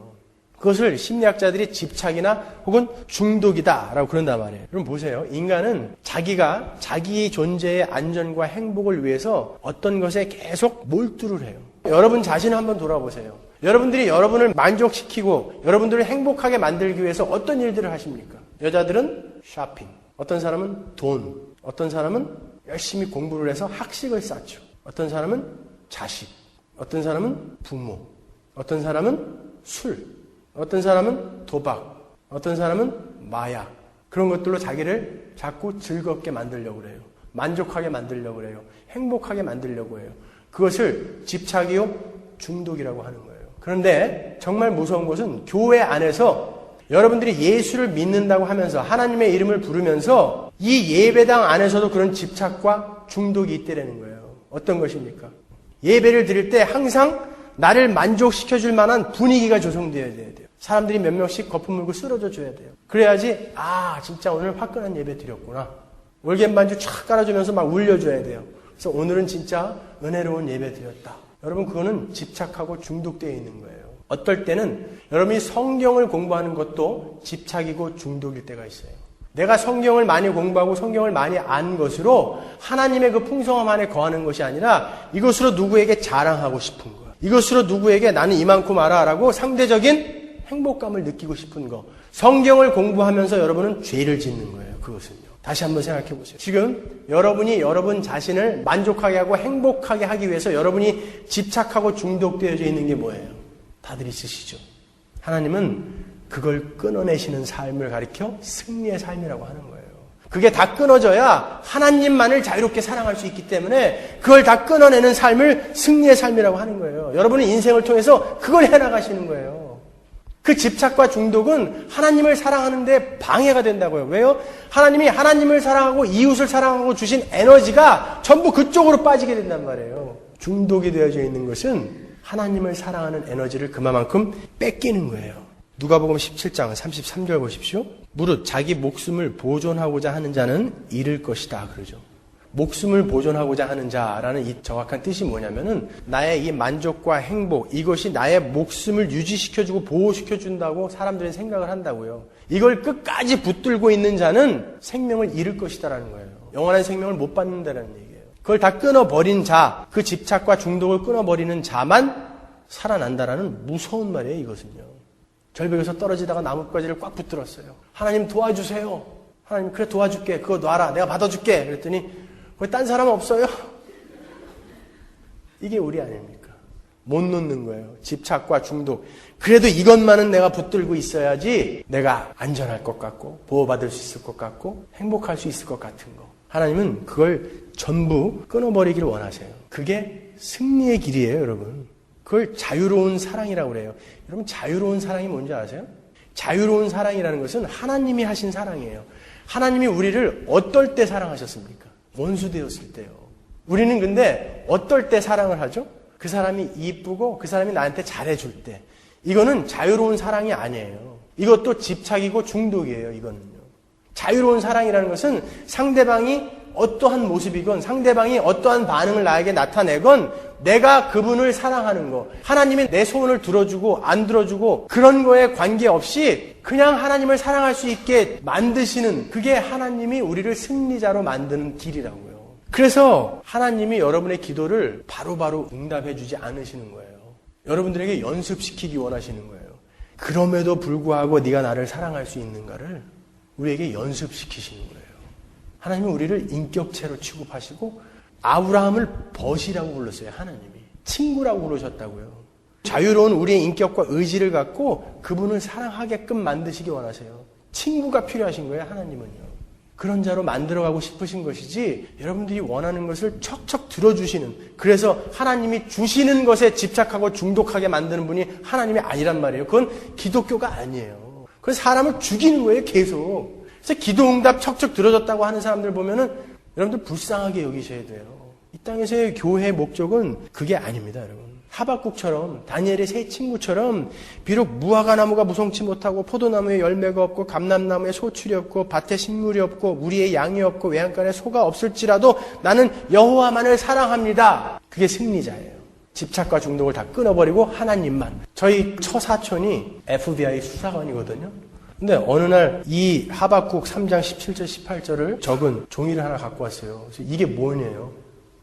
그것을 심리학자들이 집착이나 혹은 중독이다라고 그런단 말이에요. 여러분 보세요. 인간은 자기가 자기 존재의 안전과 행복을 위해서 어떤 것에 계속 몰두를 해요. 여러분 자신을 한번 돌아보세요. 여러분들이 여러분을 만족시키고 여러분들을 행복하게 만들기 위해서 어떤 일들을 하십니까? 여자들은 쇼핑, 어떤 사람은 돈, 어떤 사람은 열심히 공부를 해서 학식을 쌓죠. 어떤 사람은 자식, 어떤 사람은 부모, 어떤 사람은 술, 어떤 사람은 도박, 어떤 사람은 마약. 그런 것들로 자기를 자꾸 즐겁게 만들려고 그래요. 만족하게 만들려고 그래요. 행복하게 만들려고 해요. 그것을 집착이요 중독이라고 하는 거예요. 그런데 정말 무서운 것은 교회 안에서 여러분들이 예수를 믿는다고 하면서 하나님의 이름을 부르면서 이 예배당 안에서도 그런 집착과 중독이 있다는 거예요. 어떤 것입니까? 예배를 드릴 때 항상 나를 만족시켜줄 만한 분위기가 조성되어야 돼요. 사람들이 몇 명씩 거품 물고 쓰러져 줘야 돼요. 그래야지 진짜 오늘 화끈한 예배 드렸구나. 월계 반주 촥 깔아주면서 막 울려줘야 돼요. 그래서 오늘은 진짜 은혜로운 예배 드렸다. 여러분 그거는 집착하고 중독되어 있는 거예요. 어떨 때는 여러분이 성경을 공부하는 것도 집착이고 중독일 때가 있어요. 내가 성경을 많이 공부하고 성경을 많이 안 것으로 하나님의 그 풍성함 안에 거하는 것이 아니라 이것으로 누구에게 자랑하고 싶은 거야. 이것으로 누구에게 나는 이만큼 알아라고 상대적인 행복감을 느끼고 싶은 거. 성경을 공부하면서 여러분은 죄를 짓는 거예요. 그것은요. 다시 한번 생각해 보세요. 지금 여러분이 여러분 자신을 만족하게 하고 행복하게 하기 위해서 여러분이 집착하고 중독되어져 있는 게 뭐예요? 다들 있으시죠? 하나님은 그걸 끊어내시는 삶을 가리켜 승리의 삶이라고 하는 거예요. 그게 다 끊어져야 하나님만을 자유롭게 사랑할 수 있기 때문에 그걸 다 끊어내는 삶을 승리의 삶이라고 하는 거예요. 여러분의 인생을 통해서 그걸 해나가시는 거예요. 그 집착과 중독은 하나님을 사랑하는 데 방해가 된다고요. 왜요? 하나님이 하나님을 사랑하고 이웃을 사랑하고 주신 에너지가 전부 그쪽으로 빠지게 된단 말이에요. 중독이 되어져 있는 것은 하나님을 사랑하는 에너지를 그만큼 뺏기는 거예요. 누가복음 17장 33절 보십시오. 무릇 자기 목숨을 보존하고자 하는 자는 잃을 것이다 그러죠. 목숨을 보존하고자 하는 자라는 이 정확한 뜻이 뭐냐면은 나의 이 만족과 행복, 이것이 나의 목숨을 유지시켜주고 보호시켜준다고 사람들은 생각을 한다고요. 이걸 끝까지 붙들고 있는 자는 생명을 잃을 것이다라는 거예요. 영원한 생명을 못 받는다라는 얘기예요. 그걸 다 끊어버린 자, 그 집착과 중독을 끊어버리는 자만 살아난다라는 무서운 말이에요. 이것은요. 절벽에서 떨어지다가 나뭇가지를 꽉 붙들었어요. 하나님 도와주세요. 하나님 그래 도와줄게. 그거 놔라. 내가 받아줄게. 그랬더니 거기 딴 사람 없어요? 이게 우리 아닙니까? 못 놓는 거예요. 집착과 중독. 그래도 이것만은 내가 붙들고 있어야지 내가 안전할 것 같고 보호받을 수 있을 것 같고 행복할 수 있을 것 같은 거. 하나님은 그걸 전부 끊어버리기를 원하세요. 그게 승리의 길이에요, 여러분. 그걸 자유로운 사랑이라고 그래요. 여러분 자유로운 사랑이 뭔지 아세요? 자유로운 사랑이라는 것은 하나님이 하신 사랑이에요. 하나님이 우리를 어떨 때 사랑하셨습니까? 원수 되었을 때요. 우리는 근데 어떨 때 사랑을 하죠? 그 사람이 이쁘고 그 사람이 나한테 잘해줄 때. 이거는 자유로운 사랑이 아니에요. 이것도 집착이고 중독이에요. 이거는요. 자유로운 사랑이라는 것은 상대방이 어떠한 모습이건 상대방이 어떠한 반응을 나에게 나타내건 내가 그분을 사랑하는 거. 하나님이 내 소원을 들어주고 안 들어주고 그런 거에 관계없이 그냥 하나님을 사랑할 수 있게 만드시는 그게 하나님이 우리를 승리자로 만드는 길이라고요. 그래서 하나님이 여러분의 기도를 바로바로 응답해 주지 않으시는 거예요. 여러분들에게 연습시키기 원하시는 거예요. 그럼에도 불구하고 네가 나를 사랑할 수 있는가를 우리에게 연습시키시는 거예요. 하나님은 우리를 인격체로 취급하시고 아브라함을 벗이라고 불렀어요. 하나님이. 친구라고 부르셨다고요. 자유로운 우리의 인격과 의지를 갖고 그분을 사랑하게끔 만드시기 원하세요. 친구가 필요하신 거예요. 하나님은요. 그런 자로 만들어가고 싶으신 것이지 여러분들이 원하는 것을 척척 들어주시는 그래서 하나님이 주시는 것에 집착하고 중독하게 만드는 분이 하나님이 아니란 말이에요. 그건 기독교가 아니에요. 그건 사람을 죽이는 거예요. 계속. 그래서 기도응답 척척 들어졌다고 하는 사람들 보면은 여러분들 불쌍하게 여기셔야 돼요. 이 땅에서의 교회의 목적은 그게 아닙니다, 여러분. 하박국처럼 다니엘의 세 친구처럼 비록 무화과 나무가 무성치 못하고 포도나무에 열매가 없고 감람나무에 소출이 없고 밭에 식물이 없고 우리의 양이 없고 외양간에 소가 없을지라도 나는 여호와만을 사랑합니다. 그게 승리자예요. 집착과 중독을 다 끊어버리고 하나님만. 저희 처사촌이 FBI 수사관이거든요. 근데 어느 날 이 하박국 3장 17절 18절을 적은 종이를 하나 갖고 왔어요. 그래서 이게 뭐냐요?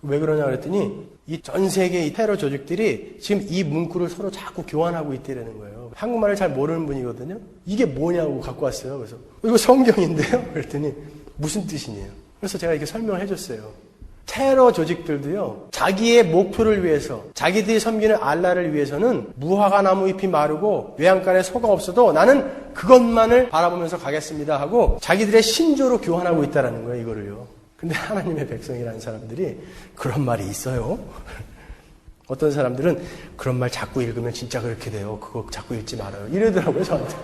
왜 그러냐 그랬더니 이 전 세계 이 테러 조직들이 지금 이 문구를 서로 자꾸 교환하고 있다는 거예요. 한국말을 잘 모르는 분이거든요. 이게 뭐냐고 갖고 왔어요. 그래서 이거 성경인데요? 그랬더니 무슨 뜻이냐요? 그래서 제가 이렇게 설명을 해줬어요. 테러 조직들도요, 자기의 목표를 위해서, 자기들이 섬기는 알라를 위해서는 무화과 나무 잎이 마르고 외양간에 소가 없어도 나는 그것만을 바라보면서 가겠습니다 하고 자기들의 신조로 교환하고 있다는 거예요, 이거를요. 근데 하나님의 백성이라는 사람들이 그런 말이 있어요. 어떤 사람들은 그런 말 자꾸 읽으면 진짜 그렇게 돼요. 그거 자꾸 읽지 말아요. 이러더라고요, 저한테.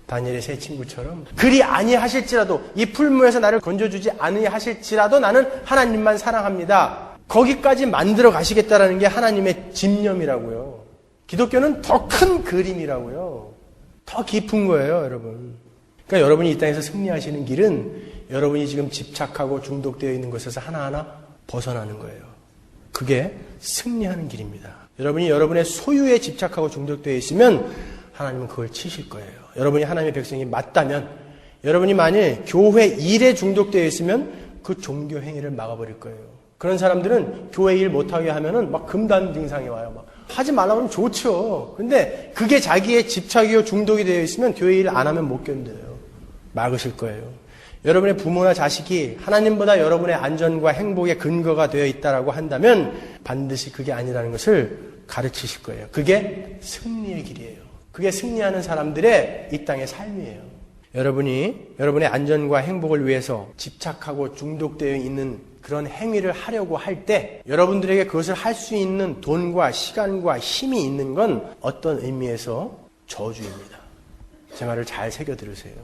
다니엘의 세 친구처럼 그리 아니하실지라도 이 풀무에서 나를 건져주지 아니하실지라도 나는 하나님만 사랑합니다. 거기까지 만들어 가시겠다라는 게 하나님의 집념이라고요. 기독교는 더 큰 그림이라고요. 더 깊은 거예요, 여러분. 그러니까 여러분이 이 땅에서 승리하시는 길은 여러분이 지금 집착하고 중독되어 있는 것에서 하나하나 벗어나는 거예요. 그게 승리하는 길입니다. 여러분이 여러분의 소유에 집착하고 중독되어 있으면 하나님은 그걸 치실 거예요. 여러분이 하나님의 백성이 맞다면, 여러분이 만일 교회 일에 중독되어 있으면 그 종교 행위를 막아버릴 거예요. 그런 사람들은 교회 일 못하게 하면은 막 금단 증상이 와요. 막 하지 말라고 하면 좋죠. 근데 그게 자기의 집착이요 중독이 되어 있으면 교회 일 안 하면 못 견뎌요. 막으실 거예요. 여러분의 부모나 자식이 하나님보다 여러분의 안전과 행복의 근거가 되어 있다라고 한다면 반드시 그게 아니라는 것을 가르치실 거예요. 그게 승리의 길이에요. 그게 승리하는 사람들의 이 땅의 삶이에요. 여러분이 여러분의 안전과 행복을 위해서 집착하고 중독되어 있는 그런 행위를 하려고 할 때 여러분들에게 그것을 할 수 있는 돈과 시간과 힘이 있는 건 어떤 의미에서 저주입니다. 제 말을 잘 새겨 들으세요.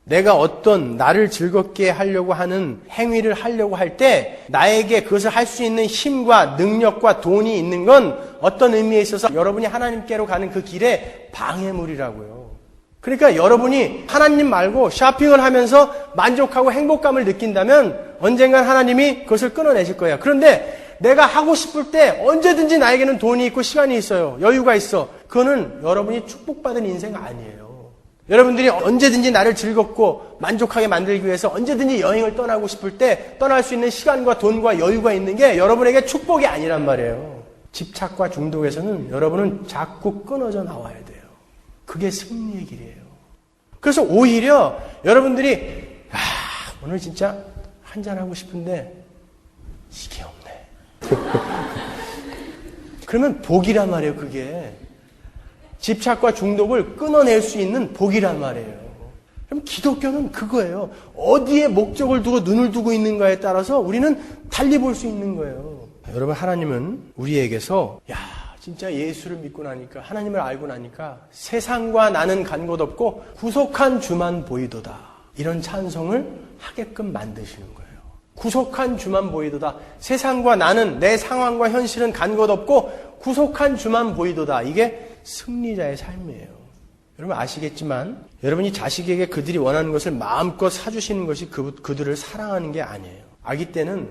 내가 어떤 나를 즐겁게 하려고 하는 행위를 하려고 할 때 나에게 그것을 할 수 있는 힘과 능력과 돈이 있는 건 어떤 의미에 있어서 여러분이 하나님께로 가는 그 길에 방해물이라고요. 그러니까 여러분이 하나님 말고 쇼핑을 하면서 만족하고 행복감을 느낀다면 언젠간 하나님이 그것을 끊어내실 거예요. 그런데 내가 하고 싶을 때 언제든지 나에게는 돈이 있고 시간이 있어요. 여유가 있어. 그거는 여러분이 축복받은 인생 아니에요. 여러분들이 언제든지 나를 즐겁고 만족하게 만들기 위해서 언제든지 여행을 떠나고 싶을 때 떠날 수 있는 시간과 돈과 여유가 있는 게 여러분에게 축복이 아니란 말이에요. 집착과 중독에서는 여러분은 자꾸 끊어져 나와야 돼요. 그게 승리의 길이에요. 그래서 오히려 여러분들이 오늘 진짜 한잔하고 싶은데 이게 없네. 그러면 복이란 말이에요, 그게. 집착과 중독을 끊어낼 수 있는 복이란 말이에요. 그럼 기독교는 그거예요. 어디에 목적을 두고 눈을 두고 있는가에 따라서 우리는 달리 볼 수 있는 거예요. 여러분, 하나님은 우리에게서 진짜 예수를 믿고 나니까, 하나님을 알고 나니까 세상과 나는 간 곳 없고 구속한 주만 보이도다, 이런 찬송을 하게끔 만드시는 거예요. 구속한 주만 보이도다. 세상과 나는, 내 상황과 현실은 간 곳 없고 구속한 주만 보이도다. 이게 승리자의 삶이에요. 여러분 아시겠지만 여러분이 자식에게 그들이 원하는 것을 마음껏 사주시는 것이 그들을 사랑하는 게 아니에요. 아기 때는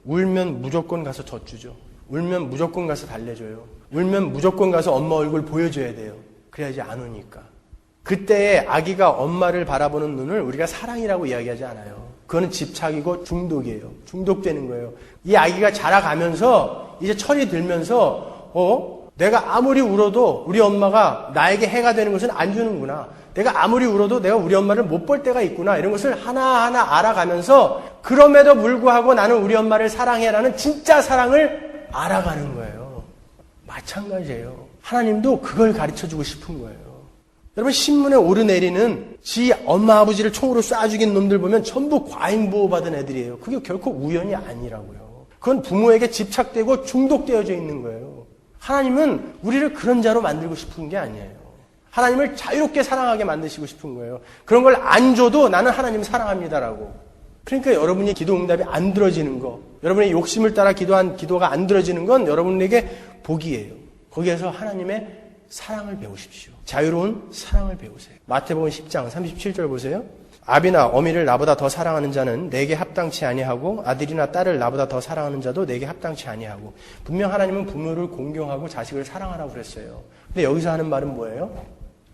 울면 무조건 가서 젖주죠. 울면 무조건 가서 달래줘요. 울면 무조건 가서 엄마 얼굴 보여줘야 돼요. 그래야지 안 우니까. 그때의 아기가 엄마를 바라보는 눈을 우리가 사랑이라고 이야기하지 않아요. 그거는 집착이고 중독이에요. 중독되는 거예요. 이 아기가 자라가면서 이제 철이 들면서 내가 아무리 울어도 우리 엄마가 나에게 해가 되는 것은 안 주는구나. 내가 아무리 울어도 내가 우리 엄마를 못 볼 때가 있구나. 이런 것을 하나하나 알아가면서 그럼에도 불구하고 나는 우리 엄마를 사랑해라는 진짜 사랑을 알아가는 거예요. 마찬가지예요. 하나님도 그걸 가르쳐주고 싶은 거예요. 여러분 신문에 오르내리는 지 엄마 아버지를 총으로 쏴 죽인 놈들 보면 전부 과잉보호 받은 애들이에요. 그게 결코 우연이 아니라고요. 그건 부모에게 집착되고 중독되어져 있는 거예요. 하나님은 우리를 그런 자로 만들고 싶은 게 아니에요. 하나님을 자유롭게 사랑하게 만드시고 싶은 거예요. 그런 걸 안 줘도 나는 하나님 사랑합니다라고. 그러니까 여러분이 기도 응답이 안 들어지는 거, 여러분의 욕심을 따라 기도한 기도가 안 들어지는 건 여러분에게 복이에요. 거기에서 하나님의 사랑을 배우십시오. 자유로운 사랑을 배우세요. 마태복음 10장 37절 보세요. 아비나 어미를 나보다 더 사랑하는 자는 내게 합당치 아니하고 아들이나 딸을 나보다 더 사랑하는 자도 내게 합당치 아니하고. 분명 하나님은 부모를 공경하고 자식을 사랑하라고 그랬어요. 근데 여기서 하는 말은 뭐예요?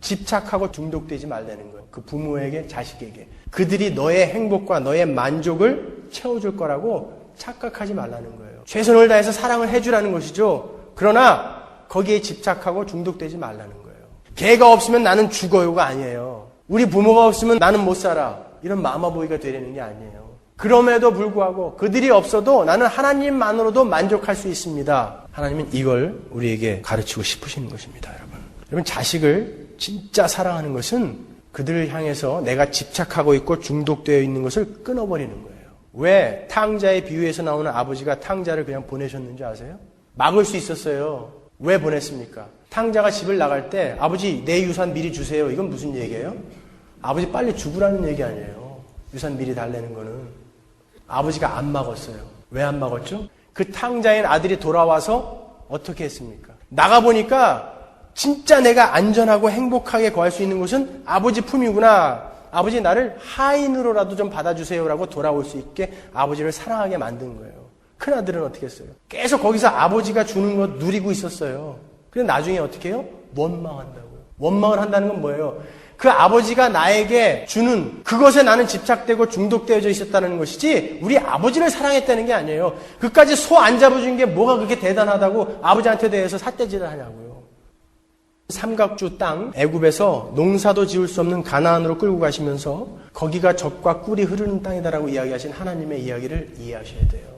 집착하고 중독되지 말라는 거예요. 그 부모에게, 자식에게. 그들이 너의 행복과 너의 만족을 채워줄 거라고 착각하지 말라는 거예요. 최선을 다해서 사랑을 해주라는 것이죠. 그러나 거기에 집착하고 중독되지 말라는 거예요. 걔가 없으면 나는 죽어요가 아니에요. 우리 부모가 없으면 나는 못 살아. 이런 마마보이가 되려는 게 아니에요. 그럼에도 불구하고 그들이 없어도 나는 하나님만으로도 만족할 수 있습니다. 하나님은 이걸 우리에게 가르치고 싶으시는 것입니다, 여러분. 여러분, 자식을 진짜 사랑하는 것은 그들을 향해서 내가 집착하고 있고 중독되어 있는 것을 끊어버리는 거예요. 왜 탕자의 비유에서 나오는 아버지가 탕자를 그냥 보내셨는지 아세요? 막을 수 있었어요. 왜 보냈습니까? 탕자가 집을 나갈 때 아버지 내 유산 미리 주세요. 이건 무슨 얘기예요? 아버지 빨리 죽으라는 얘기 아니에요. 유산 미리 달라는 거는. 아버지가 안 막았어요. 왜 안 막았죠? 그 탕자인 아들이 돌아와서 어떻게 했습니까? 나가보니까 진짜 내가 안전하고 행복하게 거할 수 있는 곳은 아버지 품이구나. 아버지 나를 하인으로라도 좀 받아주세요라고 돌아올 수 있게 아버지를 사랑하게 만든 거예요. 큰아들은 어떻게 했어요? 계속 거기서 아버지가 주는 것 누리고 있었어요. 근데 나중에 어떻게 해요? 원망한다고요. 원망을 한다는 건 뭐예요? 그 아버지가 나에게 주는 그것에 나는 집착되고 중독되어져 있었다는 것이지 우리 아버지를 사랑했다는 게 아니에요. 그까지 소 안 잡아준 게 뭐가 그렇게 대단하다고 아버지한테 대해서 삿대질을 하냐고요. 삼각주 땅 애굽에서 농사도 지을 수 없는 가나안으로 끌고 가시면서 거기가 젖과 꿀이 흐르는 땅이다라고 이야기하신 하나님의 이야기를 이해하셔야 돼요.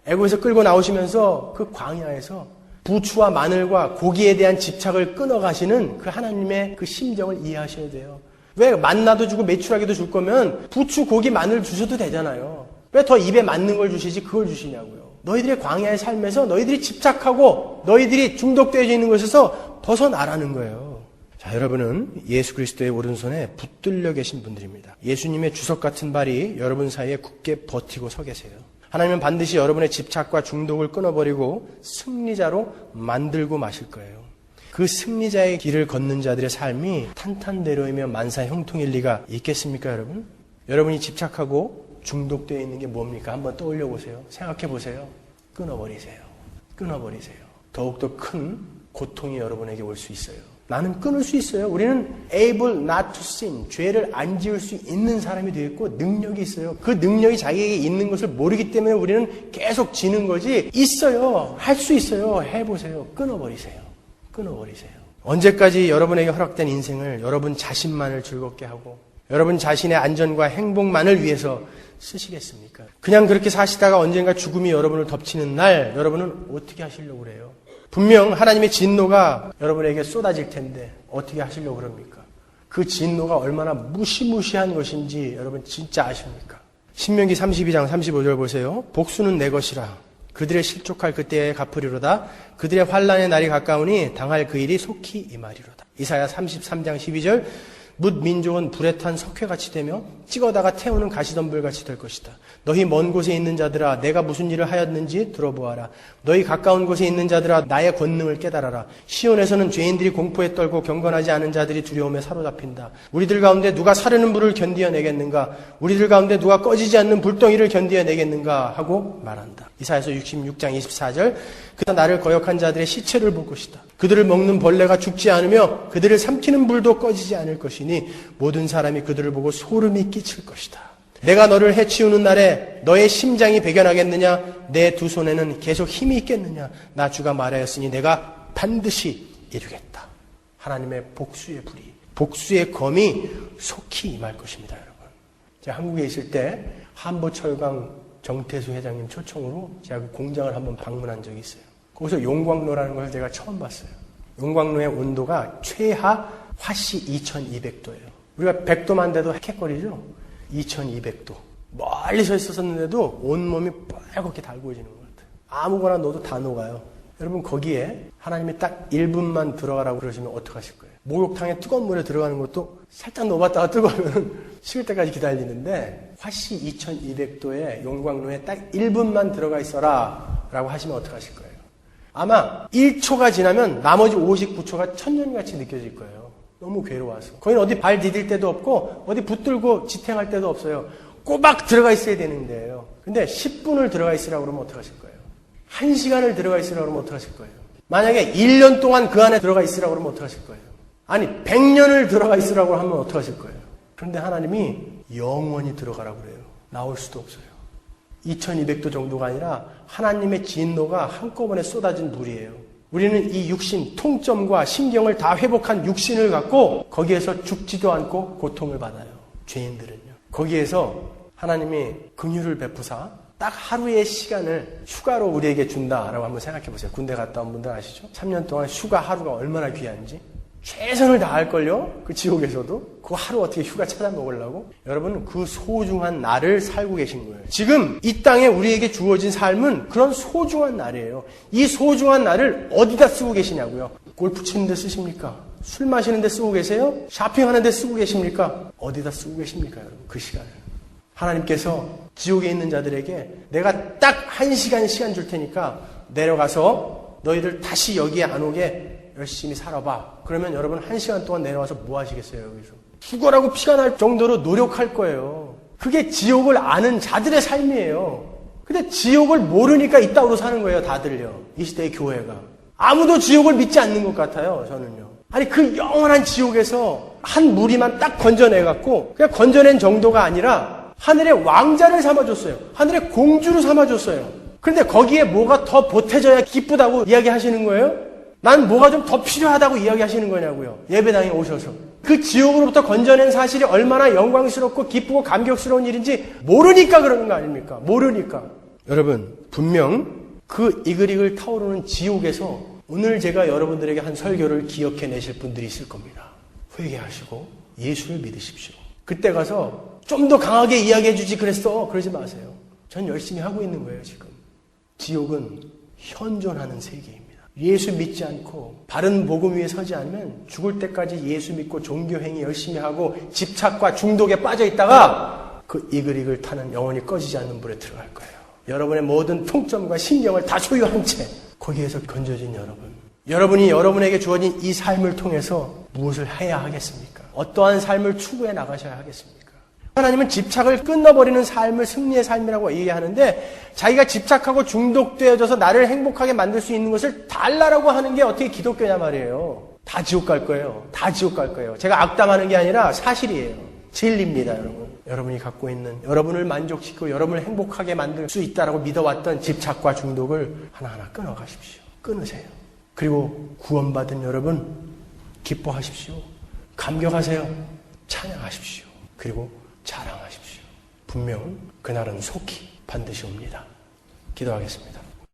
애굽에서 끌고 나오시면서 그 광야에서 부추와 마늘과 고기에 대한 집착을 끊어가시는 그 하나님의 그 심정을 이해하셔야 돼요. 왜 만나도 주고 메추라기도 줄 거면 부추, 고기, 마늘 주셔도 되잖아요. 왜 더 입에 맞는 걸 주시지 그걸 주시냐고요. 너희들의 광야의 삶에서 너희들이 집착하고 너희들이 중독되어져 있는 것에서 벗어나라는 거예요. 자, 여러분은 예수 그리스도의 오른손에 붙들려 계신 분들입니다. 예수님의 주석 같은 발이 여러분 사이에 굳게 버티고 서 계세요. 하나님은 반드시 여러분의 집착과 중독을 끊어버리고 승리자로 만들고 마실 거예요. 그 승리자의 길을 걷는 자들의 삶이 탄탄대로이며 만사 형통일 리가 있겠습니까, 여러분? 여러분이 집착하고 중독되어 있는 게 뭡니까? 한번 떠올려 보세요. 생각해 보세요. 끊어버리세요. 끊어버리세요. 더욱더 큰 고통이 여러분에게 올 수 있어요. 나는 끊을 수 있어요. 우리는 able not to sin, 죄를 안 지을 수 있는 사람이 되어 있고 능력이 있어요. 그 능력이 자기에게 있는 것을 모르기 때문에 우리는 계속 지는 거지. 있어요. 할 수 있어요. 해보세요. 끊어버리세요. 끊어버리세요. 언제까지 여러분에게 허락된 인생을 여러분 자신만을 즐겁게 하고 여러분 자신의 안전과 행복만을 위해서 쓰시겠습니까? 그냥 그렇게 사시다가 언젠가 죽음이 여러분을 덮치는 날 여러분은 어떻게 하시려고 그래요? 분명 하나님의 진노가 여러분에게 쏟아질 텐데 어떻게 하시려고 그럽니까? 그 진노가 얼마나 무시무시한 것인지 여러분 진짜 아십니까? 신명기 32장 35절 보세요. 복수는 내 것이라. 그들의 실족할 그때에 갚으리로다. 그들의 환난의 날이 가까우니 당할 그 일이 속히 임하리로다. 이사야 33장 12절. 뭇 민족은 불에 탄 석회같이 되며 찍어다가 태우는 가시덤불같이 될 것이다. 너희 먼 곳에 있는 자들아 내가 무슨 일을 하였는지 들어보아라. 너희 가까운 곳에 있는 자들아 나의 권능을 깨달아라. 시온에서는 죄인들이 공포에 떨고 경건하지 않은 자들이 두려움에 사로잡힌다. 우리들 가운데 누가 사르는 불을 견디어내겠는가? 우리들 가운데 누가 꺼지지 않는 불덩이를 견디어내겠는가? 하고 말한다. 이사야서 66장 24절. 그가 나를 거역한 자들의 시체를 볼 것이다. 그들을 먹는 벌레가 죽지 않으며 그들을 삼키는 불도 꺼지지 않을 것이니 모든 사람이 그들을 보고 소름이 끼칠 것이다. 내가 너를 해치우는 날에 너의 심장이 배견하겠느냐? 내 두 손에는 계속 힘이 있겠느냐? 나 주가 말하였으니 내가 반드시 이루겠다. 하나님의 복수의 불이, 복수의 검이 속히 임할 것입니다, 여러분. 제가 한국에 있을 때 한보철강 정태수 회장님 초청으로 제가 그 공장을 한번 방문한 적이 있어요. 거기서 용광로라는 걸 제가 처음 봤어요. 용광로의 온도가 최하 화씨 2200도예요. 우리가 100도만 돼도 헥헥거리죠? 2200도. 멀리 서 있었는데도 온몸이 빨갛게 달구어지는 것 같아요. 아무거나 넣어도 다 녹아요. 여러분 거기에 하나님이 딱 1분만 들어가라고 그러시면 어떡하실 거예요? 목욕탕에 뜨거운 물에 들어가는 것도 살짝 넣어봤다가 뜨거우면 식을 때까지 기다리는데 화씨 2200도의 용광로에 딱 1분만 들어가 있어라 라고 하시면 어떡하실 거예요? 아마 1초가 지나면 나머지 59초가 천년같이 느껴질 거예요. 너무 괴로워서. 거기는 어디 발 디딜 데도 없고 어디 붙들고 지탱할 데도 없어요. 꼬박 들어가 있어야 되는데요. 근데 10분을 들어가 있으라고 그러면 어떡하실 거예요? 1시간을 들어가 있으라고 그러면 어떡하실 거예요? 만약에 1년 동안 그 안에 들어가 있으라고 그러면 어떡하실 거예요? 아니 100년을 들어가 있으라고 하면 어떡하실 거예요? 그런데 하나님이 영원히 들어가라고 그래요. 나올 수도 없어요. 2200도 정도가 아니라 하나님의 진노가 한꺼번에 쏟아진 물이에요. 우리는 이 육신, 통점과 신경을 다 회복한 육신을 갖고 거기에서 죽지도 않고 고통을 받아요. 죄인들은요. 거기에서 하나님이 긍휼을 베푸사 딱 하루의 시간을 휴가로 우리에게 준다라고 한번 생각해 보세요. 군대 갔다 온 분들 아시죠? 3년 동안 휴가 하루가 얼마나 귀한지. 최선을 다할걸요? 그 지옥에서도. 그 하루 어떻게 휴가 찾아 먹으려고? 여러분, 그 소중한 날을 살고 계신 거예요. 지금 이 땅에 우리에게 주어진 삶은 그런 소중한 날이에요. 이 소중한 날을 어디다 쓰고 계시냐고요? 골프 치는 데 쓰십니까? 술 마시는 데 쓰고 계세요? 쇼핑하는 데 쓰고 계십니까? 어디다 쓰고 계십니까, 여러분? 그 시간을. 하나님께서 지옥에 있는 자들에게 내가 딱 1시간 시간 줄 테니까 내려가서 너희들 다시 여기에 안 오게 열심히 살아봐. 그러면 여러분 1시간 동안 내려와서 뭐 하시겠어요, 여기서? 죽어라고 피가 날 정도로 노력할 거예요. 그게 지옥을 아는 자들의 삶이에요. 근데 지옥을 모르니까 이따위로 사는 거예요, 다들요. 이 시대의 교회가. 아무도 지옥을 믿지 않는 것 같아요, 저는요. 아니, 그 영원한 지옥에서 한 무리만 딱 건져내갖고, 그냥 건져낸 정도가 아니라 하늘의 왕자를 삼아줬어요. 하늘의 공주를 삼아줬어요. 그런데 거기에 뭐가 더 보태져야 기쁘다고 이야기하시는 거예요? 난 뭐가 좀 더 필요하다고 이야기하시는 거냐고요. 예배당에 오셔서. 그 지옥으로부터 건져낸 사실이 얼마나 영광스럽고 기쁘고 감격스러운 일인지 모르니까 그러는 거 아닙니까? 모르니까. 여러분, 분명 그 이글이글 타오르는 지옥에서 오늘 제가 여러분들에게 한 설교를 기억해 내실 분들이 있을 겁니다. 회개하시고 예수를 믿으십시오. 그때 가서 좀 더 강하게 이야기해 주지 그랬어. 그러지 마세요. 전 열심히 하고 있는 거예요, 지금. 지옥은 현존하는 세계입니다. 예수 믿지 않고 바른 복음 위에 서지 않으면 죽을 때까지 예수 믿고 종교행위 열심히 하고 집착과 중독에 빠져 있다가 그 이글이글 타는 영원히 꺼지지 않는 불에 들어갈 거예요. 여러분의 모든 통점과 신경을 다 소유한 채 거기에서 건져진 여러분. 여러분이 여러분에게 주어진 이 삶을 통해서 무엇을 해야 하겠습니까? 어떠한 삶을 추구해 나가셔야 하겠습니까? 하나님은 집착을 끊어버리는 삶을 승리의 삶이라고 얘기하는데 자기가 집착하고 중독되어져서 나를 행복하게 만들 수 있는 것을 달라라고 하는 게 어떻게 기독교냐 말이에요. 다 지옥 갈 거예요. 다 지옥 갈 거예요. 제가 악담하는 게 아니라 사실이에요. 진리입니다, 여러분. 여러분이 갖고 있는 여러분을 만족시키고 여러분을 행복하게 만들 수 있다라고 믿어왔던 집착과 중독을 하나하나 끊어가십시오. 끊으세요. 그리고 구원받은 여러분 기뻐하십시오. 감격하세요. 찬양하십시오. 그리고 자랑하십시오. 분명 그날은 속히 반드시 옵니다. 기도하겠습니다.